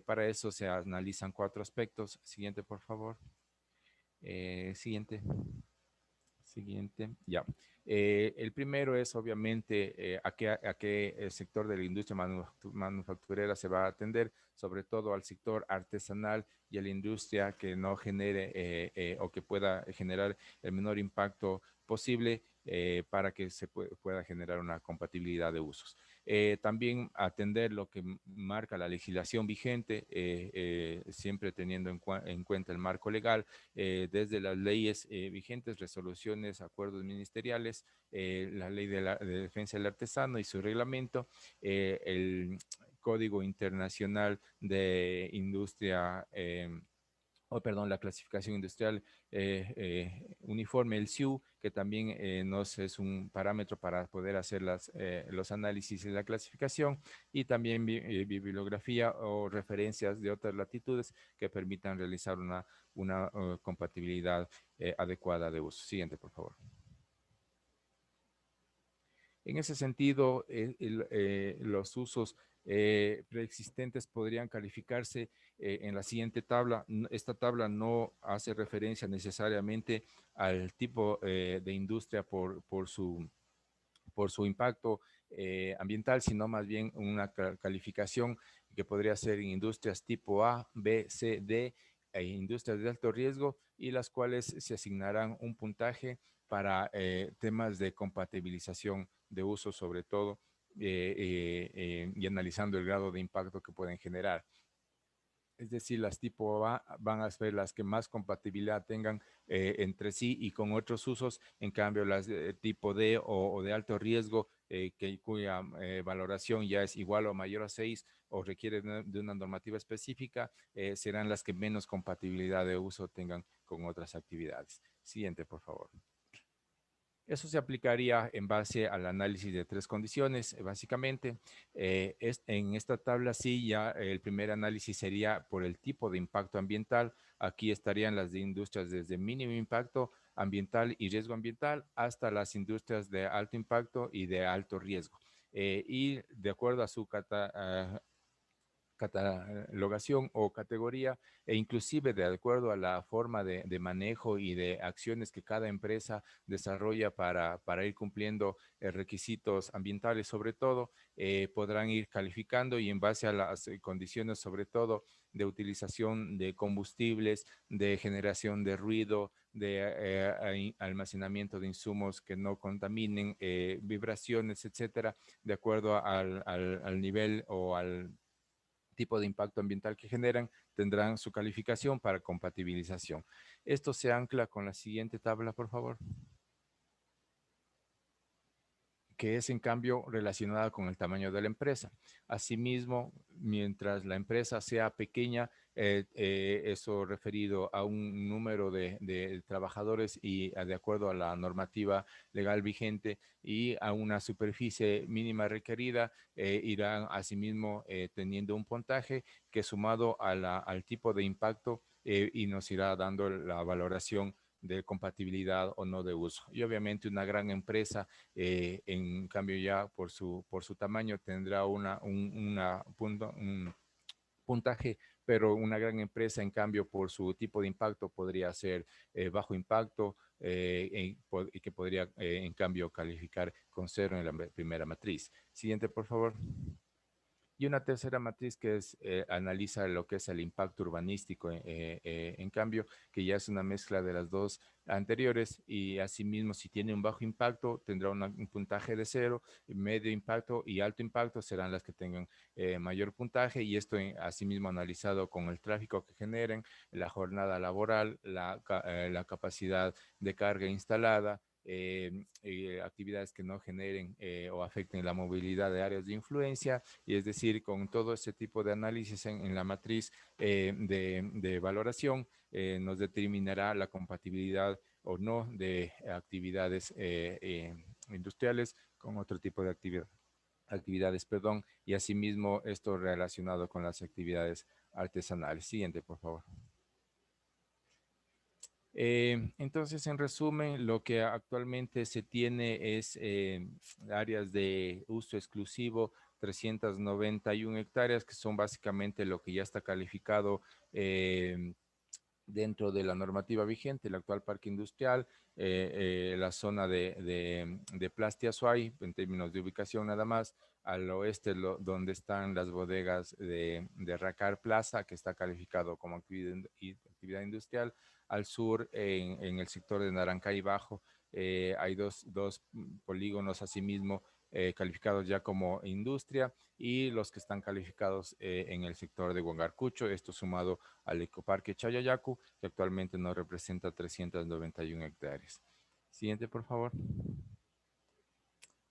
Para eso se analizan 4 aspectos. Siguiente, por favor. Siguiente. Siguiente, ya. El primero es obviamente a qué sector de la industria manufacturera se va a atender, sobre todo al sector artesanal y a la industria que no genere o que pueda generar el menor impacto posible para que se pueda generar una compatibilidad de usos. También atender lo que marca la legislación vigente, siempre teniendo en cuenta el marco legal, desde las leyes vigentes, resoluciones, acuerdos ministeriales, la ley de defensa del artesano y su reglamento, el Código Internacional de Industria, la clasificación industrial uniforme, el SIU, que también nos es un parámetro para poder hacer los análisis y la clasificación, y también bibliografía o referencias de otras latitudes que permitan realizar una compatibilidad adecuada de uso. Siguiente, por favor. En ese sentido, los usos preexistentes podrían calificarse en la siguiente tabla. Esta tabla no hace referencia necesariamente al tipo de industria por su impacto ambiental, sino más bien una calificación que podría ser en industrias tipo A, B, C, D, e industrias de alto riesgo, y las cuales se asignarán un puntaje para temas de compatibilización de uso, sobre todo, y analizando el grado de impacto que pueden generar. Es decir, las tipo A van a ser las que más compatibilidad tengan entre sí y con otros usos. En cambio, las de tipo D o de alto riesgo, cuya valoración ya es igual o mayor a 6 o requiere de una normativa específica, serán las que menos compatibilidad de uso tengan con otras actividades. Siguiente, por favor. Eso se aplicaría en base al análisis de 3 condiciones, básicamente. En esta tabla sí ya el primer análisis sería por el tipo de impacto ambiental. Aquí estarían las de industrias desde mínimo impacto ambiental y riesgo ambiental hasta las industrias de alto impacto y de alto riesgo. Y de acuerdo a su catalogación o categoría e inclusive de acuerdo a la forma de manejo y de acciones que cada empresa desarrolla para ir cumpliendo requisitos ambientales sobre todo, podrán ir calificando y en base a las condiciones sobre todo de utilización de combustibles, de generación de ruido, de almacenamiento de insumos que no contaminen, vibraciones, etcétera, de acuerdo al nivel o al tipo de impacto ambiental que generan, tendrán su calificación para compatibilización. Esto se ancla con la siguiente tabla, por favor, que es en cambio relacionada con el tamaño de la empresa. Asimismo, mientras la empresa sea pequeña, eso referido a un número de trabajadores y de acuerdo a la normativa legal vigente y a una superficie mínima requerida, irán asimismo teniendo un puntaje que sumado al tipo de impacto y nos irá dando la valoración de compatibilidad o no de uso. Y obviamente una gran empresa, en cambio ya por su tamaño tendrá un puntaje, pero una gran empresa en cambio por su tipo de impacto podría ser bajo impacto y que podría en cambio calificar con 0 en la primera matriz. Siguiente, por favor. Y una tercera matriz que analiza lo que es el impacto urbanístico, en cambio, que ya es una mezcla de las dos anteriores y asimismo si tiene un bajo impacto tendrá un puntaje de 0, medio impacto y alto impacto serán las que tengan mayor puntaje y esto asimismo analizado con el tráfico que generen, la jornada laboral, la capacidad de carga instalada, actividades que no generen o afecten la movilidad de áreas de influencia, y es decir, con todo ese tipo de análisis en la matriz de valoración, nos determinará la compatibilidad o no de actividades industriales con otro tipo de actividades, perdón, y asimismo esto relacionado con las actividades artesanales. Siguiente, por favor. Entonces, en resumen, lo que actualmente se tiene es áreas de uso exclusivo, 391 hectáreas, que son básicamente lo que ya está calificado dentro de la normativa vigente, el actual parque industrial, la zona de Plastia Azuay, en términos de ubicación nada más, al oeste donde están las bodegas de Racar Plaza, que está calificado como actividad industrial, al sur en el sector de Narancay Bajo, hay dos polígonos asimismo calificados ya como industria y los que están calificados en el sector de Huangarcucho, esto sumado al Ecoparque Chayayacu, que actualmente nos representa 391 hectáreas. Siguiente, por favor.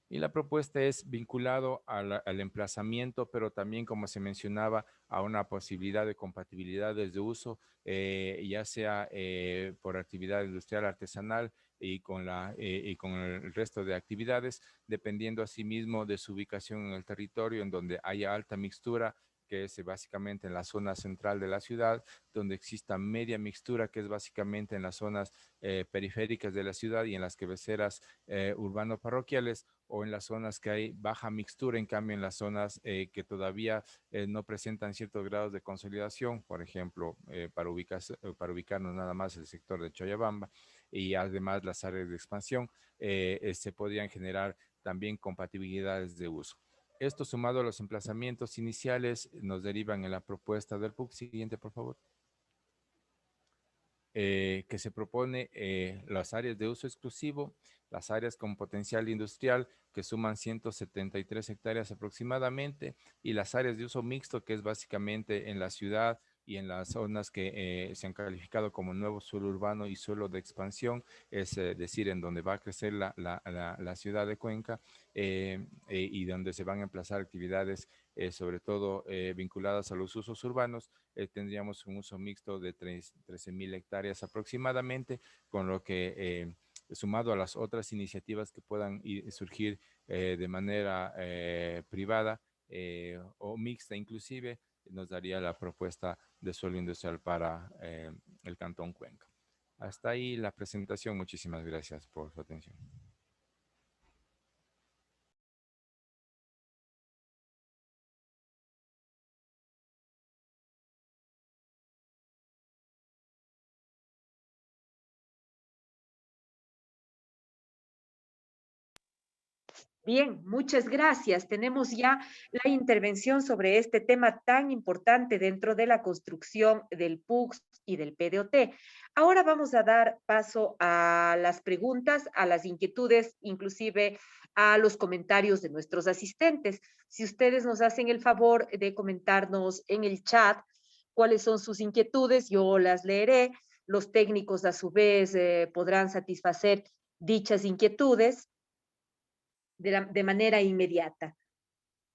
Y la propuesta es vinculado al emplazamiento, pero también, como se mencionaba, a una posibilidad de compatibilidades de uso, ya sea por actividad industrial artesanal y con el resto de actividades, dependiendo asimismo de su ubicación en el territorio, en donde haya alta mixtura, que es básicamente en la zona central de la ciudad, donde exista media mixtura, que es básicamente en las zonas periféricas de la ciudad y en las cabeceras urbano-parroquiales, o en las zonas que hay baja mixtura, en cambio en las zonas que todavía no presentan ciertos grados de consolidación, por ejemplo, para ubicarnos nada más el sector de Choyabamba y además las áreas de expansión, se podrían generar también compatibilidades de uso. Esto sumado a los emplazamientos iniciales nos derivan en la propuesta del PUC. Siguiente, por favor. Que se propone las áreas de uso exclusivo, las áreas con potencial industrial que suman 173 hectáreas aproximadamente y las áreas de uso mixto que es básicamente en la ciudad y en las zonas que se han calificado como nuevo suelo urbano y suelo de expansión, es decir, en donde va a crecer la ciudad de Cuenca y donde se van a emplazar actividades sobre todo vinculadas a los usos urbanos, tendríamos un uso mixto de 13,000 hectáreas aproximadamente, con lo que sumado a las otras iniciativas que puedan surgir de manera privada o mixta inclusive, nos daría la propuesta de suelo industrial para el Cantón Cuenca. Hasta ahí la presentación. Muchísimas gracias por su atención. Bien, muchas gracias. Tenemos ya la intervención sobre este tema tan importante dentro de la construcción del PUCS y del PDOT. Ahora vamos a dar paso a las preguntas, a las inquietudes, inclusive a los comentarios de nuestros asistentes. Si ustedes nos hacen el favor de comentarnos en el chat cuáles son sus inquietudes, yo las leeré. Los técnicos, a su vez, podrán satisfacer dichas inquietudes de manera inmediata.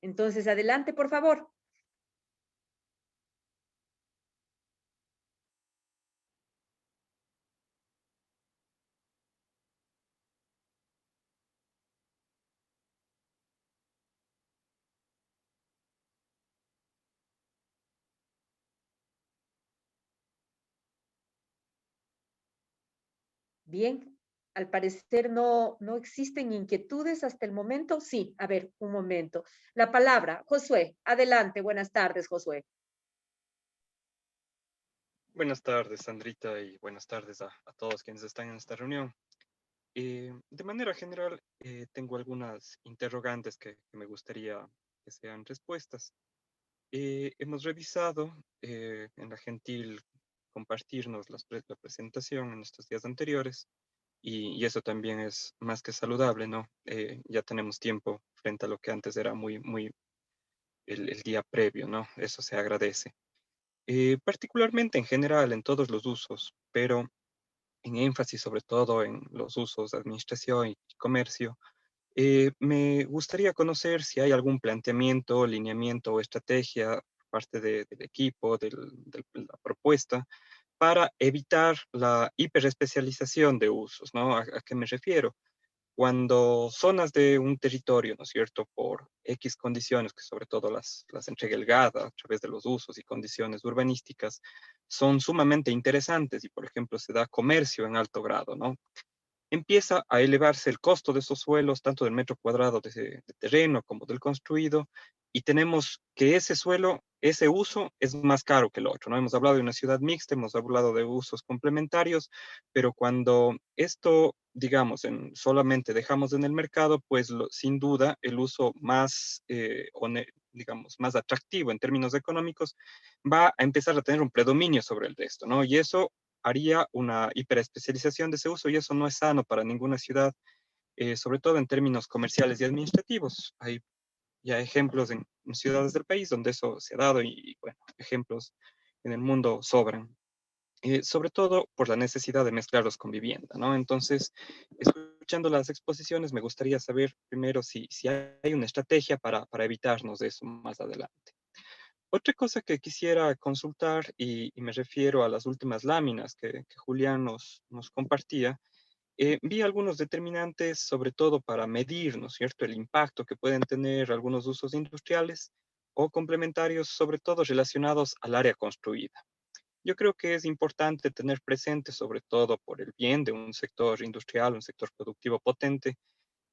Entonces, adelante, por favor. Bien, al parecer no existen inquietudes hasta el momento. Sí, a ver, un momento. La palabra, Josué, adelante. Buenas tardes, Josué. Buenas tardes, Sandrita, y buenas tardes a todos quienes están en esta reunión. De manera general, tengo algunas interrogantes que me gustaría que sean respuestas. Hemos revisado en la gentil compartirnos la presentación en estos días anteriores, y eso también es más que saludable, ¿no? Ya tenemos tiempo frente a lo que antes era muy el día previo, ¿no? Eso se agradece. Particularmente en general en todos los usos, pero en énfasis sobre todo en los usos de administración y comercio, me gustaría conocer si hay algún planteamiento, lineamiento o estrategia por parte del equipo, de la propuesta, para evitar la hiperespecialización de usos, ¿no? ¿A qué me refiero? Cuando zonas de un territorio, ¿no es cierto?, por X condiciones, que sobre todo las entrega el GAD a través de los usos y condiciones urbanísticas, son sumamente interesantes y, por ejemplo, se da comercio en alto grado, ¿no? Empieza a elevarse el costo de esos suelos, tanto del metro cuadrado de terreno como del construido, y tenemos que ese suelo, ese uso es más caro que el otro, ¿no? Hemos hablado de una ciudad mixta, hemos hablado de usos complementarios, pero cuando esto, digamos, solamente dejamos en el mercado, pues sin duda el uso más, digamos, más atractivo en términos económicos va a empezar a tener un predominio sobre el resto, ¿no? Y eso haría una hiperespecialización de ese uso y eso no es sano para ninguna ciudad, sobre todo en términos comerciales y administrativos. Hay ya ejemplos en ciudades del país donde eso se ha dado y bueno, ejemplos en el mundo sobran. Sobre todo por la necesidad de mezclarlos con vivienda, ¿no? Entonces, escuchando las exposiciones, me gustaría saber primero si hay una estrategia para evitarnos de eso más adelante. Otra cosa que quisiera consultar, y me refiero a las últimas láminas que Julián nos compartía, vi algunos determinantes, sobre todo para medir, ¿no es cierto?, el impacto que pueden tener algunos usos industriales o complementarios, sobre todo relacionados al área construida. Yo creo que es importante tener presente, sobre todo por el bien de un sector industrial, un sector productivo potente,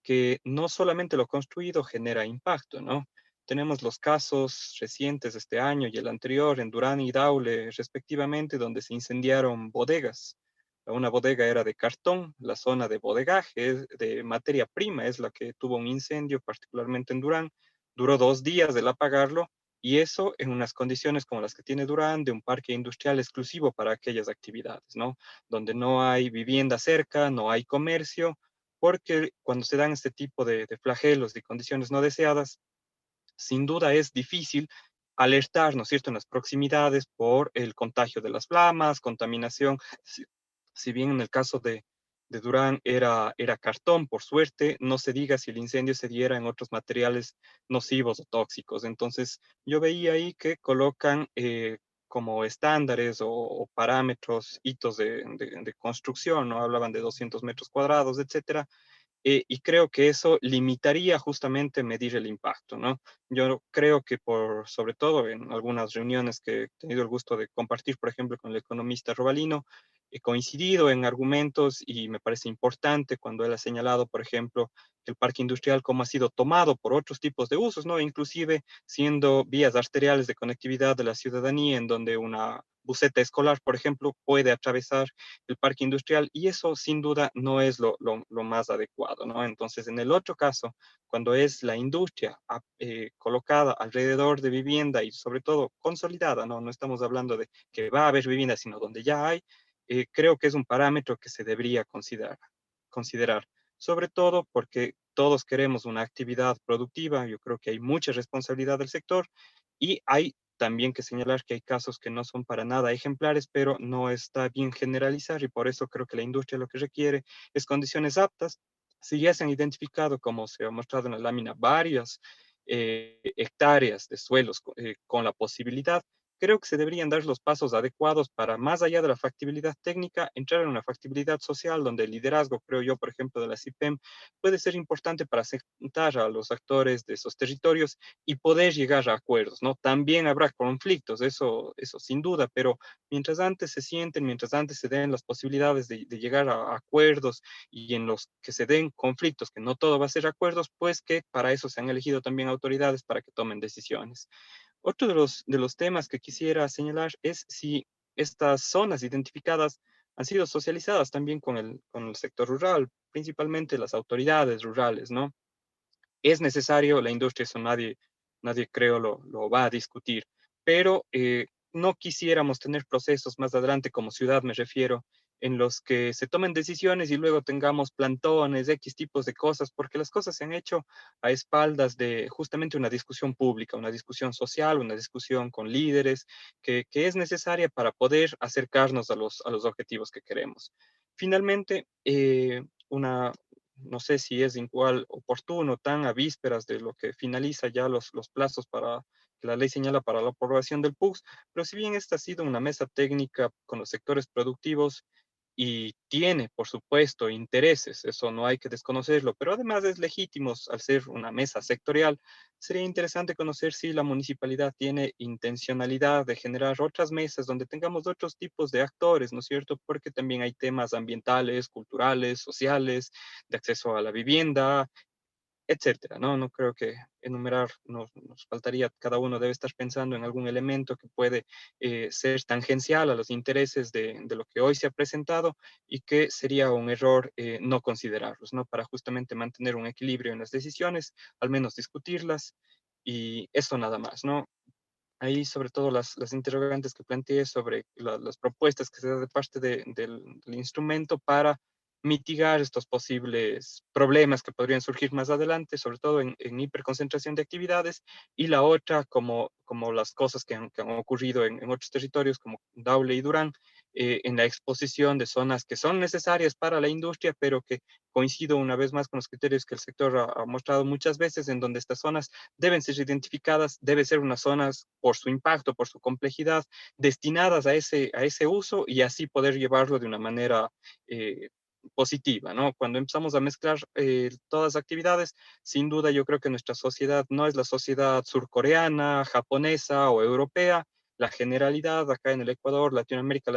que no solamente lo construido genera impacto, ¿no? Tenemos los casos recientes de este año y el anterior en Durán y Daule, respectivamente, donde se incendiaron bodegas. Una bodega era de cartón, la zona de bodegaje de materia prima es la que tuvo un incendio, particularmente en Durán. Duró 2 días el apagarlo, y eso en unas condiciones como las que tiene Durán, de un parque industrial exclusivo para aquellas actividades, ¿no? Donde no hay vivienda cerca, no hay comercio, porque cuando se dan este tipo de flagelos y condiciones no deseadas, sin duda es difícil alertar, ¿no es cierto?, en las proximidades por el contagio de las flamas, contaminación. Si bien en el caso de Durán era cartón, por suerte, no se diga si el incendio se diera en otros materiales nocivos o tóxicos. Entonces, yo veía ahí que colocan como estándares o parámetros, hitos de construcción, ¿no? Hablaban de 200 metros cuadrados, etcétera. Y creo que eso limitaría justamente medir el impacto, ¿no? Yo creo que sobre todo en algunas reuniones que he tenido el gusto de compartir, por ejemplo, con el economista Robalino, he coincidido en argumentos y me parece importante cuando él ha señalado, por ejemplo, que el parque industrial como ha sido tomado por otros tipos de usos, ¿no? Inclusive siendo vías arteriales de conectividad de la ciudadanía en donde una buseta escolar, por ejemplo, puede atravesar el parque industrial y eso sin duda no es lo más adecuado, ¿no? Entonces, en el otro caso, cuando es la industria colocada alrededor de vivienda y sobre todo consolidada, ¿no? No estamos hablando de que va a haber vivienda, sino donde ya hay, creo que es un parámetro que se debería considerar, sobre todo porque todos queremos una actividad productiva, yo creo que hay mucha responsabilidad del sector y hay también que señalar que hay casos que no son para nada ejemplares, pero no está bien generalizar y por eso creo que la industria lo que requiere es condiciones aptas. Si ya se han identificado, como se ha mostrado en la lámina, varias hectáreas de suelos con la posibilidad, creo que se deberían dar los pasos adecuados para, más allá de la factibilidad técnica, entrar en una factibilidad social donde el liderazgo, creo yo, por ejemplo, de la CIPEM, puede ser importante para sentar a los actores de esos territorios y poder llegar a acuerdos, ¿no? También habrá conflictos, eso sin duda, pero mientras antes se sienten, mientras antes se den las posibilidades de llegar a acuerdos y en los que se den conflictos, que no todo va a ser acuerdos, pues que para eso se han elegido también autoridades para que tomen decisiones. Otro de los temas que quisiera señalar es si estas zonas identificadas han sido socializadas también con el sector rural, principalmente las autoridades rurales, ¿no? Es necesario la industria, eso nadie creo lo va a discutir, pero no quisiéramos tener procesos más adelante, como ciudad me refiero, en los que se tomen decisiones y luego tengamos plantones, X tipos de cosas, porque las cosas se han hecho a espaldas de justamente una discusión pública, una discusión social, una discusión con líderes, que es necesaria para poder acercarnos a los objetivos que queremos. Finalmente, no sé si es igual oportuno, tan a vísperas de lo que finaliza ya los plazos para que la ley señala para la aprobación del PUCS, pero si bien esta ha sido una mesa técnica con los sectores productivos y tiene, por supuesto, intereses, eso no hay que desconocerlo, pero además es legítimo al ser una mesa sectorial. Sería interesante conocer si la municipalidad tiene intencionalidad de generar otras mesas donde tengamos otros tipos de actores, ¿no es cierto? Porque también hay temas ambientales, culturales, sociales, de acceso a la vivienda, etcétera, ¿no? No creo que enumerar nos faltaría, cada uno debe estar pensando en algún elemento que puede ser tangencial a los intereses de lo que hoy se ha presentado y que sería un error no considerarlos, ¿no? Para justamente mantener un equilibrio en las decisiones, al menos discutirlas y eso nada más, ¿no? Ahí sobre todo las interrogantes que planteé sobre las propuestas que se da de parte del instrumento para mitigar estos posibles problemas que podrían surgir más adelante, sobre todo en hiperconcentración de actividades, y la otra como las cosas que han ocurrido en otros territorios como Daule y Durán, en la exposición de zonas que son necesarias para la industria, pero que coincido una vez más con los criterios que el sector ha mostrado muchas veces, en donde estas zonas deben ser identificadas, deben ser unas zonas por su impacto, por su complejidad, destinadas a ese uso y así poder llevarlo de una manera positiva, ¿no? Cuando empezamos a mezclar todas las actividades, sin duda yo creo que nuestra sociedad no es la sociedad surcoreana, japonesa o europea. La generalidad acá en el Ecuador, Latinoamérica,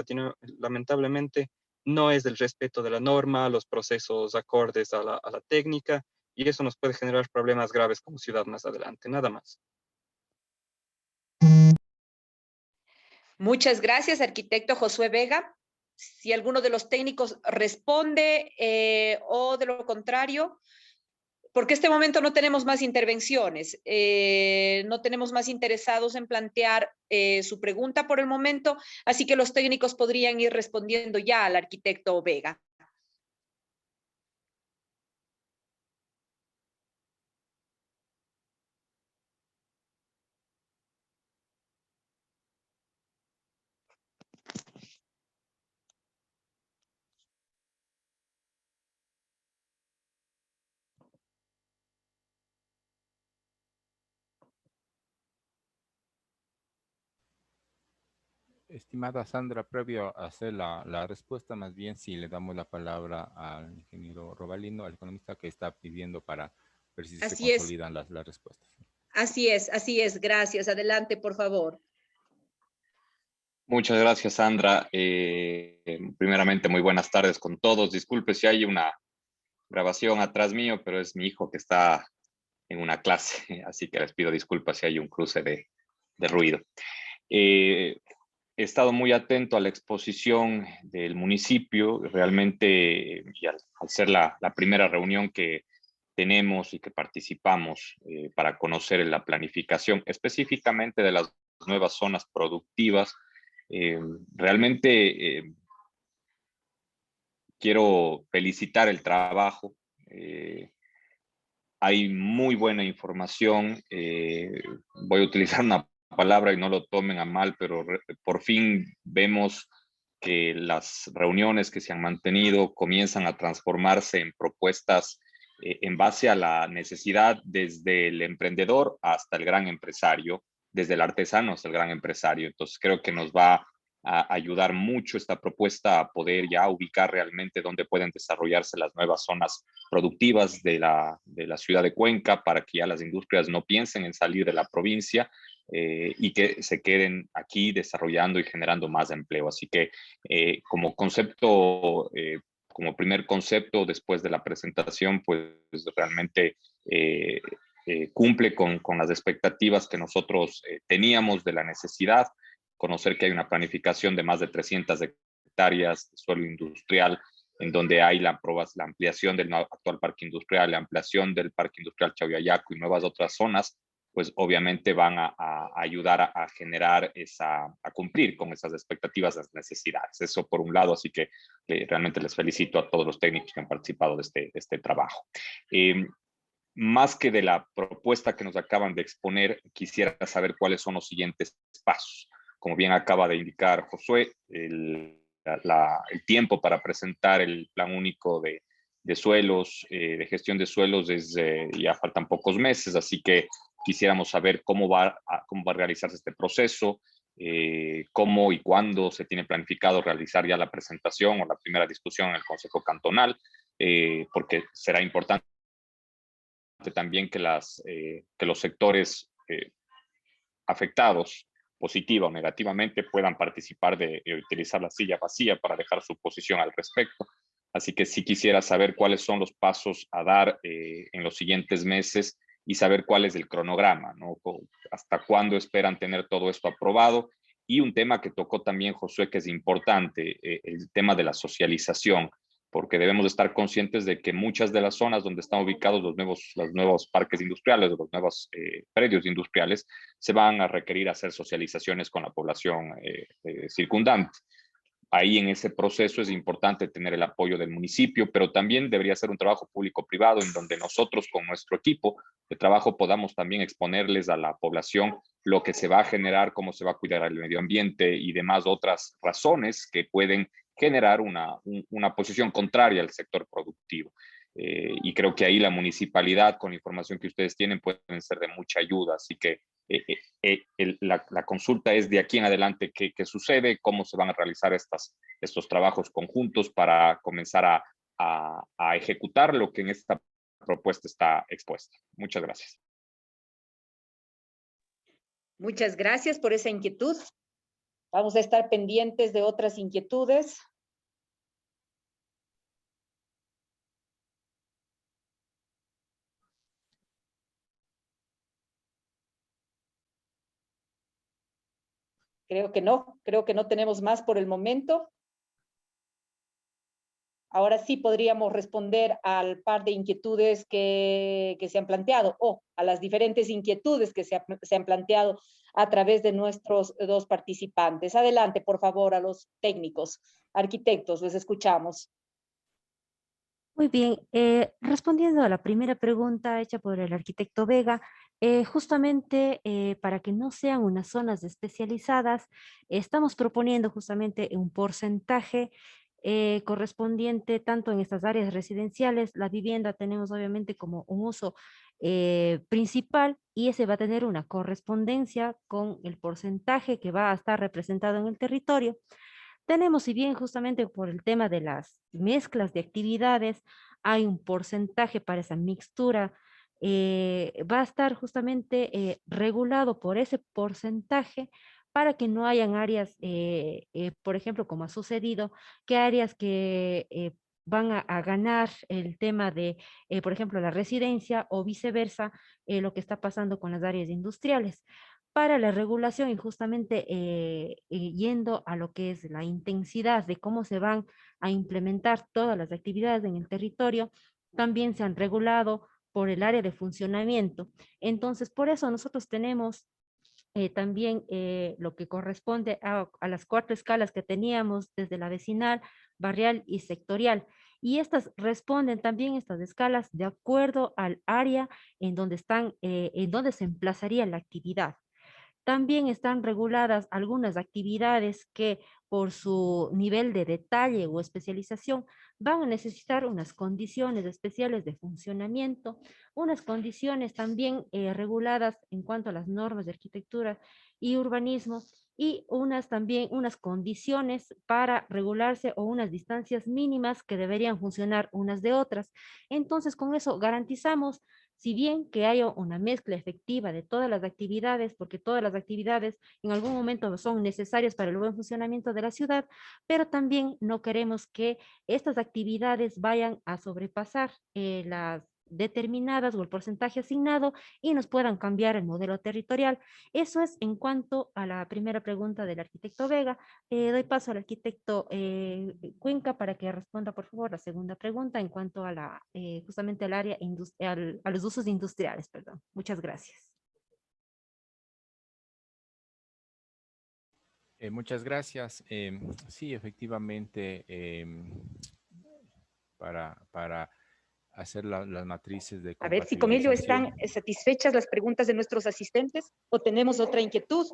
lamentablemente, no es del respeto de la norma, los procesos acordes a la técnica, y eso nos puede generar problemas graves como ciudad más adelante, nada más. Muchas gracias, arquitecto Josué Vega. Si alguno de los técnicos responde o de lo contrario, porque este momento no tenemos más intervenciones, no tenemos más interesados en plantear su pregunta por el momento, así que los técnicos podrían ir respondiendo ya al arquitecto Vega. Estimada Sandra, previo a hacer la respuesta, más bien si le damos la palabra al ingeniero Robalino, al economista que está pidiendo para ver si se Así es, consolidan las respuestas. así es. Gracias. Adelante, por favor. Muchas gracias, Sandra. Primeramente, muy buenas tardes con todos. Disculpe si hay una grabación atrás mío, pero es mi hijo que está en una clase, así que les pido disculpas si hay un cruce de ruido. He estado muy atento a la exposición del municipio, realmente, y al ser la primera reunión que tenemos y que participamos para conocer la planificación específicamente de las nuevas zonas productivas, realmente quiero felicitar el trabajo. Hay muy buena información. Voy a utilizar una palabra y no lo tomen a mal, pero por fin vemos que las reuniones que se han mantenido comienzan a transformarse en propuestas en base a la necesidad desde el emprendedor hasta el gran empresario, desde el artesano hasta el gran empresario. Entonces creo que nos va a ayudar mucho esta propuesta a poder ya ubicar realmente dónde pueden desarrollarse las nuevas zonas productivas de la ciudad de Cuenca para que ya las industrias no piensen en salir de la provincia y que se queden aquí desarrollando y generando más empleo. Así que como concepto, como primer concepto después de la presentación, pues realmente cumple con las expectativas que nosotros teníamos de la necesidad, conocer que hay una planificación de más de 300 hectáreas de suelo industrial, en donde hay la ampliación del actual parque industrial, la ampliación del parque industrial Chaviayaco y nuevas otras zonas, pues obviamente van a ayudar a generar a cumplir con esas expectativas, las necesidades. Eso por un lado, así que realmente les felicito a todos los técnicos que han participado de este trabajo. Más que de la propuesta que nos acaban de exponer, quisiera saber cuáles son los siguientes pasos. Como bien acaba de indicar Josué, el tiempo para presentar el plan único de suelos, de gestión de suelos, ya faltan pocos meses, así que quisiéramos saber cómo va a realizarse este proceso, cómo y cuándo se tiene planificado realizar ya la presentación o la primera discusión en el Consejo Cantonal, porque será importante también que los sectores afectados positiva o negativamente puedan participar de utilizar la silla vacía para dejar su posición al respecto. Así que sí quisiera saber cuáles son los pasos a dar en los siguientes meses y saber cuál es el cronograma, ¿no? Hasta cuándo esperan tener todo esto aprobado. Y un tema que tocó también Josué, que es importante, el tema de la socialización, porque debemos estar conscientes de que muchas de las zonas donde están ubicados los nuevos parques industriales, los nuevos predios industriales, se van a requerir hacer socializaciones con la población circundante. Ahí en ese proceso es importante tener el apoyo del municipio, pero también debería ser un trabajo público-privado en donde nosotros con nuestro equipo de trabajo podamos también exponerles a la población lo que se va a generar, cómo se va a cuidar el medio ambiente y demás otras razones que pueden generar una posición contraria al sector productivo. Y creo que ahí la municipalidad, con la información que ustedes tienen, pueden ser de mucha ayuda. Así que la consulta es de aquí en adelante qué sucede, cómo se van a realizar estos trabajos conjuntos para comenzar a ejecutar lo que en esta propuesta está expuesta. Muchas gracias. Muchas gracias por esa inquietud. Vamos a estar pendientes de otras inquietudes. Creo que no tenemos más por el momento. Ahora sí podríamos responder al par de inquietudes que se han planteado o a las diferentes inquietudes que se han planteado a través de nuestros dos participantes. Adelante, por favor, a los técnicos, arquitectos, les escuchamos. Muy bien, respondiendo a la primera pregunta hecha por el arquitecto Vega, justamente para que no sean unas zonas especializadas, estamos proponiendo justamente un porcentaje correspondiente tanto en estas áreas residenciales. La vivienda tenemos obviamente como un uso principal, y ese va a tener una correspondencia con el porcentaje que va a estar representado en el territorio. Tenemos, si bien justamente por el tema de las mezclas de actividades, hay un porcentaje para esa mixtura, va a estar justamente regulado por ese porcentaje para que no hayan áreas, por ejemplo, como ha sucedido, que áreas que van a ganar el tema de, por ejemplo, la residencia o viceversa, lo que está pasando con las áreas industriales. Para la regulación y justamente yendo a lo que es la intensidad de cómo se van a implementar todas las actividades en el territorio, también se han regulado por el área de funcionamiento. Entonces, por eso nosotros tenemos también lo que corresponde a las 4 escalas que teníamos desde la vecinal, barrial y sectorial. Y estas responden también, estas escalas, de acuerdo al área en donde están, en donde se emplazaría la actividad. También están reguladas algunas actividades que por su nivel de detalle o especialización van a necesitar unas condiciones especiales de funcionamiento, unas condiciones también reguladas en cuanto a las normas de arquitectura y urbanismo, y unas también unas condiciones para regularse o unas distancias mínimas que deberían funcionar unas de otras. Entonces, con eso garantizamos, si bien que haya una mezcla efectiva de todas las actividades, porque todas las actividades en algún momento son necesarias para el buen funcionamiento de la ciudad, pero también no queremos que estas actividades vayan a sobrepasar las determinadas o el porcentaje asignado y nos puedan cambiar el modelo territorial. Eso es en cuanto a la primera pregunta del arquitecto Vega. Doy paso al arquitecto Cuenca para que responda, por favor, la segunda pregunta en cuanto a la, justamente al área, a los usos industriales, perdón. Muchas gracias. Muchas gracias. Sí, efectivamente, para hacer las matrices de A ver si con ello compatibilización. están satisfechas las preguntas de nuestros asistentes o tenemos otra inquietud.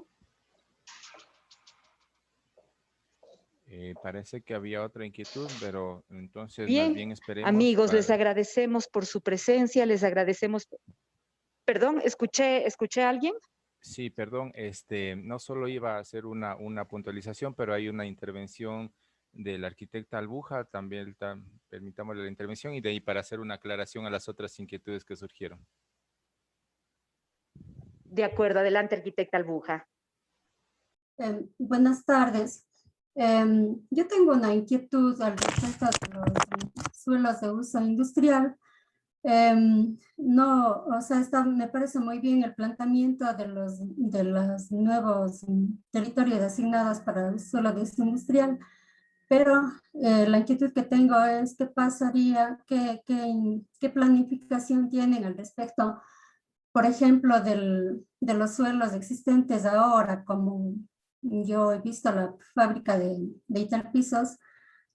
Parece que había otra inquietud, pero entonces Bien, más bien esperemos. amigos, les agradecemos por su presencia, les agradecemos. Perdón, ¿escuché a alguien? Sí, perdón, no solo iba a hacer una puntualización, pero hay una intervención de la arquitecta Albuja, también permitámosle la intervención y de ahí para hacer una aclaración a las otras inquietudes que surgieron. De acuerdo, adelante, arquitecta Albuja. Buenas tardes. Yo tengo una inquietud al respecto de los suelos de uso industrial. No, o sea, me parece muy bien el planteamiento de los nuevos territorios asignados para el suelo de uso industrial, pero la inquietud que tengo es qué pasaría, qué planificación tienen al respecto, por ejemplo, de los suelos existentes ahora, como yo he visto la fábrica de Italpisos,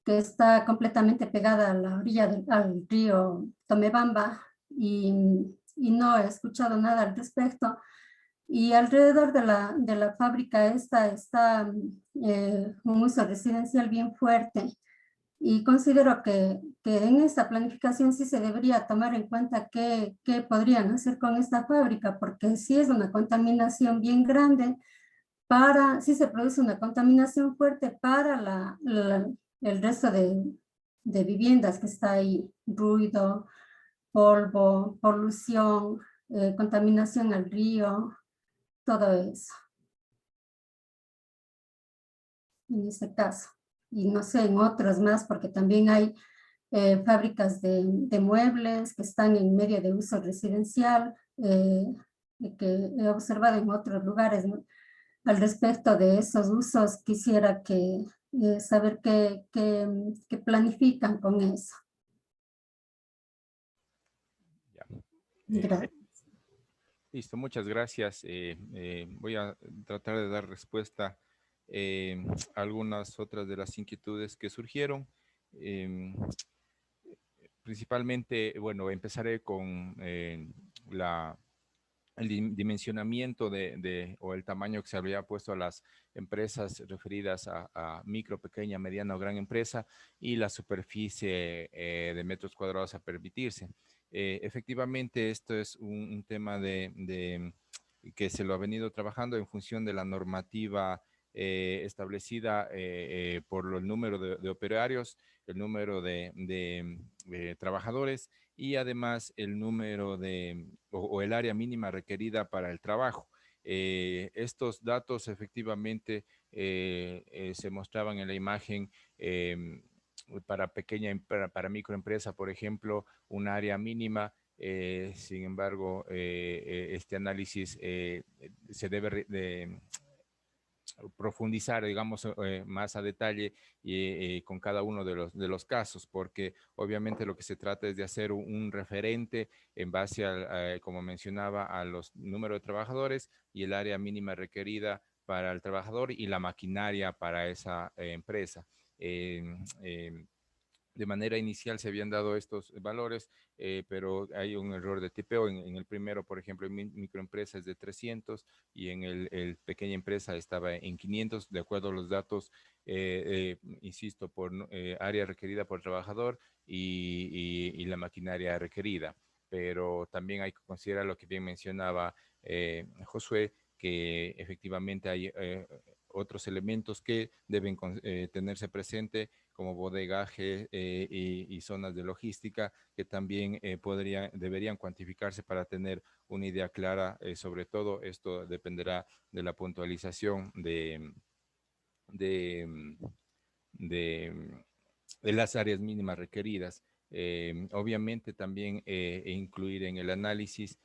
que está completamente pegada a la orilla al río Tomebamba, y no he escuchado nada al respecto. Y alrededor de la fábrica esta está un uso residencial bien fuerte. Y considero que en esta planificación sí se debería tomar en cuenta qué podrían hacer con esta fábrica, porque sí es una contaminación bien grande, sí se produce una contaminación fuerte para el resto de viviendas que está ahí, ruido, polvo, polución, contaminación al río, todo eso. En este caso. Y no sé, en otros más, porque también hay fábricas de muebles que están en medio de uso residencial, que he observado en otros lugares, ¿no? Al respecto de esos usos, quisiera saber qué planifican con eso. Gracias. Listo, muchas gracias. Voy a tratar de dar respuesta a algunas otras de las inquietudes que surgieron. Principalmente, bueno, empezaré con el dimensionamiento o el tamaño que se había puesto a las empresas referidas a micro, pequeña, mediana o gran empresa y la superficie de metros cuadrados a permitirse. Efectivamente, esto es un tema que se lo ha venido trabajando en función de la normativa establecida por el número de operarios, el número de trabajadores y además el número o el área mínima requerida para el trabajo. Estos datos efectivamente se mostraban en la imagen para microempresa, por ejemplo, un área mínima. Sin embargo, este análisis se debe profundizar, digamos, más a detalle con cada uno de los casos, porque obviamente lo que se trata es de hacer un referente en base, como mencionaba, a los números de trabajadores y el área mínima requerida para el trabajador y la maquinaria para esa empresa. De manera inicial se habían dado estos valores, pero hay un error de tipeo. En el primero, por ejemplo, en microempresa es de 300 y en el pequeña empresa estaba en 500, de acuerdo a los datos, insisto, por área requerida por trabajador y la maquinaria requerida. Pero también hay que considerar lo que bien mencionaba Josué, que efectivamente hay otros elementos que deben tenerse presente, como bodegaje y zonas de logística, que también deberían cuantificarse para tener una idea clara. Sobre todo, esto dependerá de la puntualización de, de las áreas mínimas requeridas. Obviamente también incluir en el análisis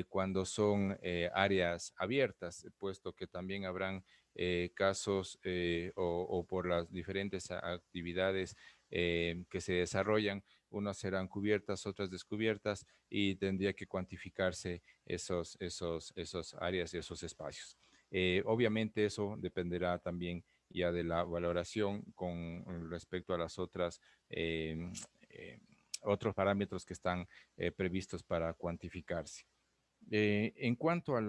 cuando son áreas abiertas, puesto que también habrán casos o por las diferentes actividades que se desarrollan, unas serán cubiertas, otras descubiertas, y tendría que cuantificarse esos áreas y esos espacios. Obviamente eso dependerá también ya de la valoración con respecto a las otras otros parámetros que están previstos para cuantificarse. En cuanto a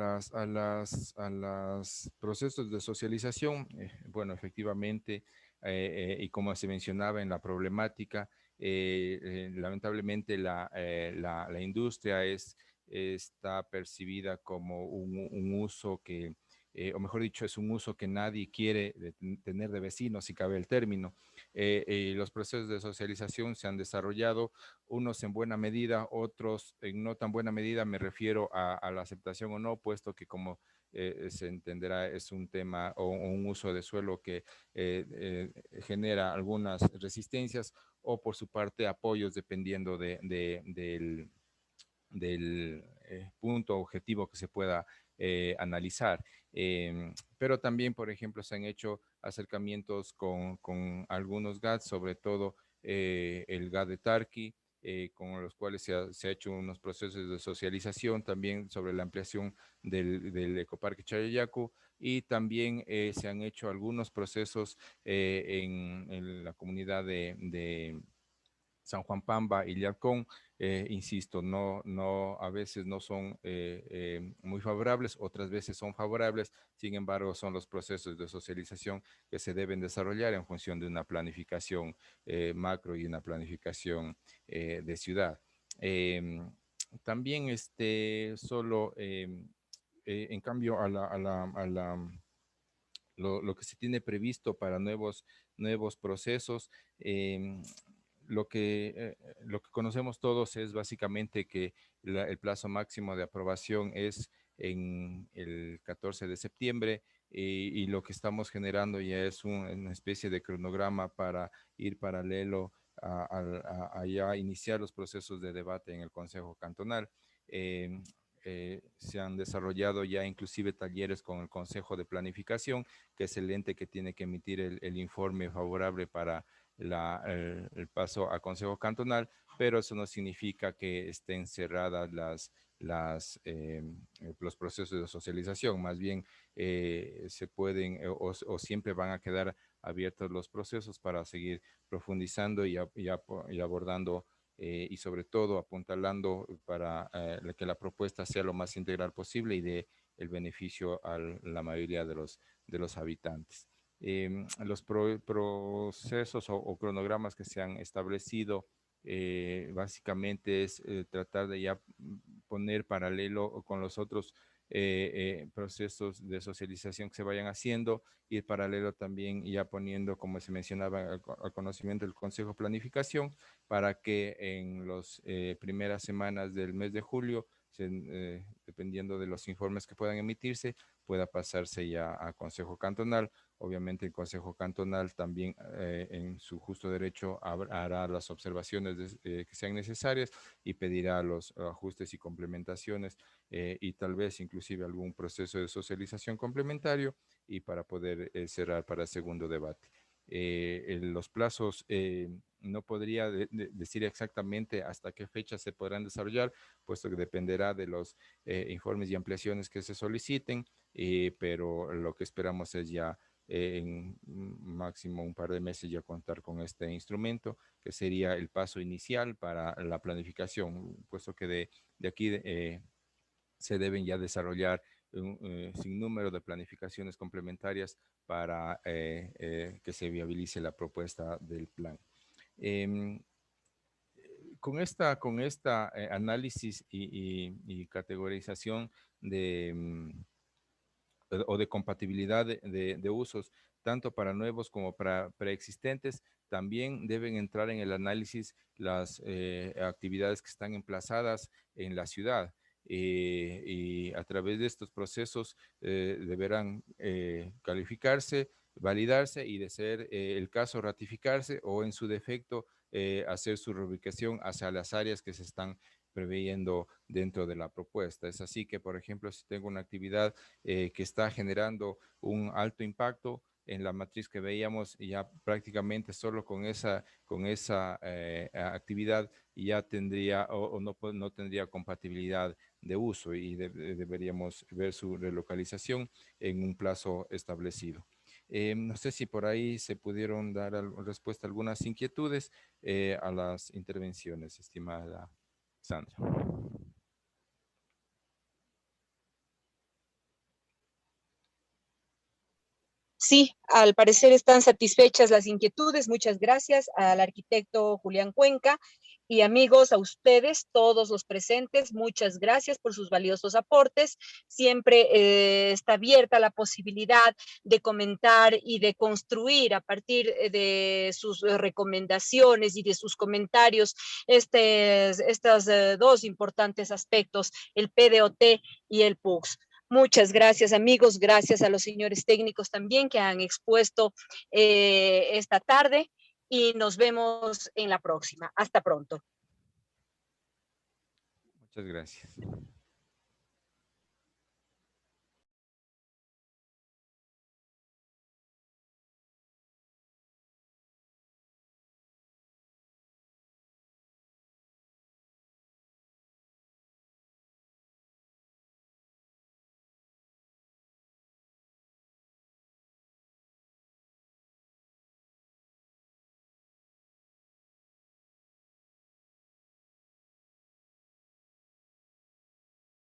los procesos de socialización, bueno, efectivamente, y como se mencionaba en la problemática, lamentablemente la industria está percibida como un uso que, o mejor dicho, es un uso que nadie quiere tener de vecino, si cabe el término. Los procesos de socialización se han desarrollado, unos en buena medida, otros en no tan buena medida. Me refiero a la aceptación o no, puesto que, como se entenderá, es un tema o un uso de suelo que genera algunas resistencias o por su parte apoyos, dependiendo del punto objetivo que se pueda analizar. Pero también, por ejemplo, se han hecho acercamientos con algunos GATS, sobre todo el GAT de Tarqui, con los cuales se ha hecho unos procesos de socialización también sobre la ampliación del Ecoparque Chayayacu, y también se han hecho algunos procesos en la comunidad de San Juan Pamba y Lialcón. Insisto, a veces no son muy favorables, otras veces son favorables. Sin embargo, son los procesos de socialización que se deben desarrollar en función de una planificación macro y una planificación de ciudad. También en cambio lo que se tiene previsto para nuevos procesos, lo que conocemos todos es básicamente que el plazo máximo de aprobación es en el 14 de septiembre, y lo que estamos generando ya es una especie de cronograma para ir paralelo a ya iniciar los procesos de debate en el Consejo Cantonal. Se han desarrollado ya inclusive talleres con el Consejo de Planificación, que es el ente que tiene que emitir el informe favorable para el paso a Consejo Cantonal, pero eso no significa que estén cerradas los procesos de socialización. Más bien se pueden o siempre van a quedar abiertos los procesos para seguir profundizando y abordando y sobre todo apuntalando para que la propuesta sea lo más integral posible y dé el beneficio a la mayoría de los habitantes. Los procesos o cronogramas que se han establecido Básicamente es tratar de ya poner paralelo con los otros procesos de socialización que se vayan haciendo, y paralelo también ya poniendo, como se mencionaba, al conocimiento del Consejo de Planificación, para que en las primeras semanas del mes de julio, dependiendo de los informes que puedan emitirse, pueda pasarse ya a Consejo Cantonal. Obviamente el Consejo Cantonal también en su justo derecho hará las observaciones que sean necesarias y pedirá los ajustes y complementaciones y tal vez inclusive algún proceso de socialización complementario, y para poder cerrar para el segundo debate. Los plazos no podría decir exactamente hasta qué fecha se podrán desarrollar, puesto que dependerá de los informes y ampliaciones que se soliciten, pero lo que esperamos es ya en máximo un par de meses ya contar con este instrumento, que sería el paso inicial para la planificación, puesto que de aquí se deben ya desarrollar un sinnúmero de planificaciones complementarias para que se viabilice la propuesta del plan. Con esta análisis y categorización o de compatibilidad de usos, tanto para nuevos como para preexistentes, también deben entrar en el análisis las actividades que están emplazadas en la ciudad. Y a través de estos procesos deberán calificarse, validarse y, de ser el caso, ratificarse, o en su defecto hacer su reubicación hacia las áreas que se están preveyendo dentro de la propuesta. Es así que, por ejemplo, si tengo una actividad que está generando un alto impacto en la matriz que veíamos, y ya prácticamente solo con esa actividad ya tendría o no tendría compatibilidad de uso, y deberíamos ver su relocalización en un plazo establecido. No sé si por ahí se pudieron dar respuesta a algunas inquietudes a las intervenciones, estimada Sandra. Sí, al parecer están satisfechas las inquietudes. Muchas gracias al arquitecto Julián Cuenca, y amigos, a ustedes, todos los presentes, muchas gracias por sus valiosos aportes. Siempre está abierta la posibilidad de comentar y de construir a partir de sus recomendaciones y de sus comentarios estos dos importantes aspectos, el PDOT y el PUCS. Muchas gracias, amigos. Gracias a los señores técnicos también que han expuesto esta tarde, y nos vemos en la próxima. Hasta pronto. Muchas gracias.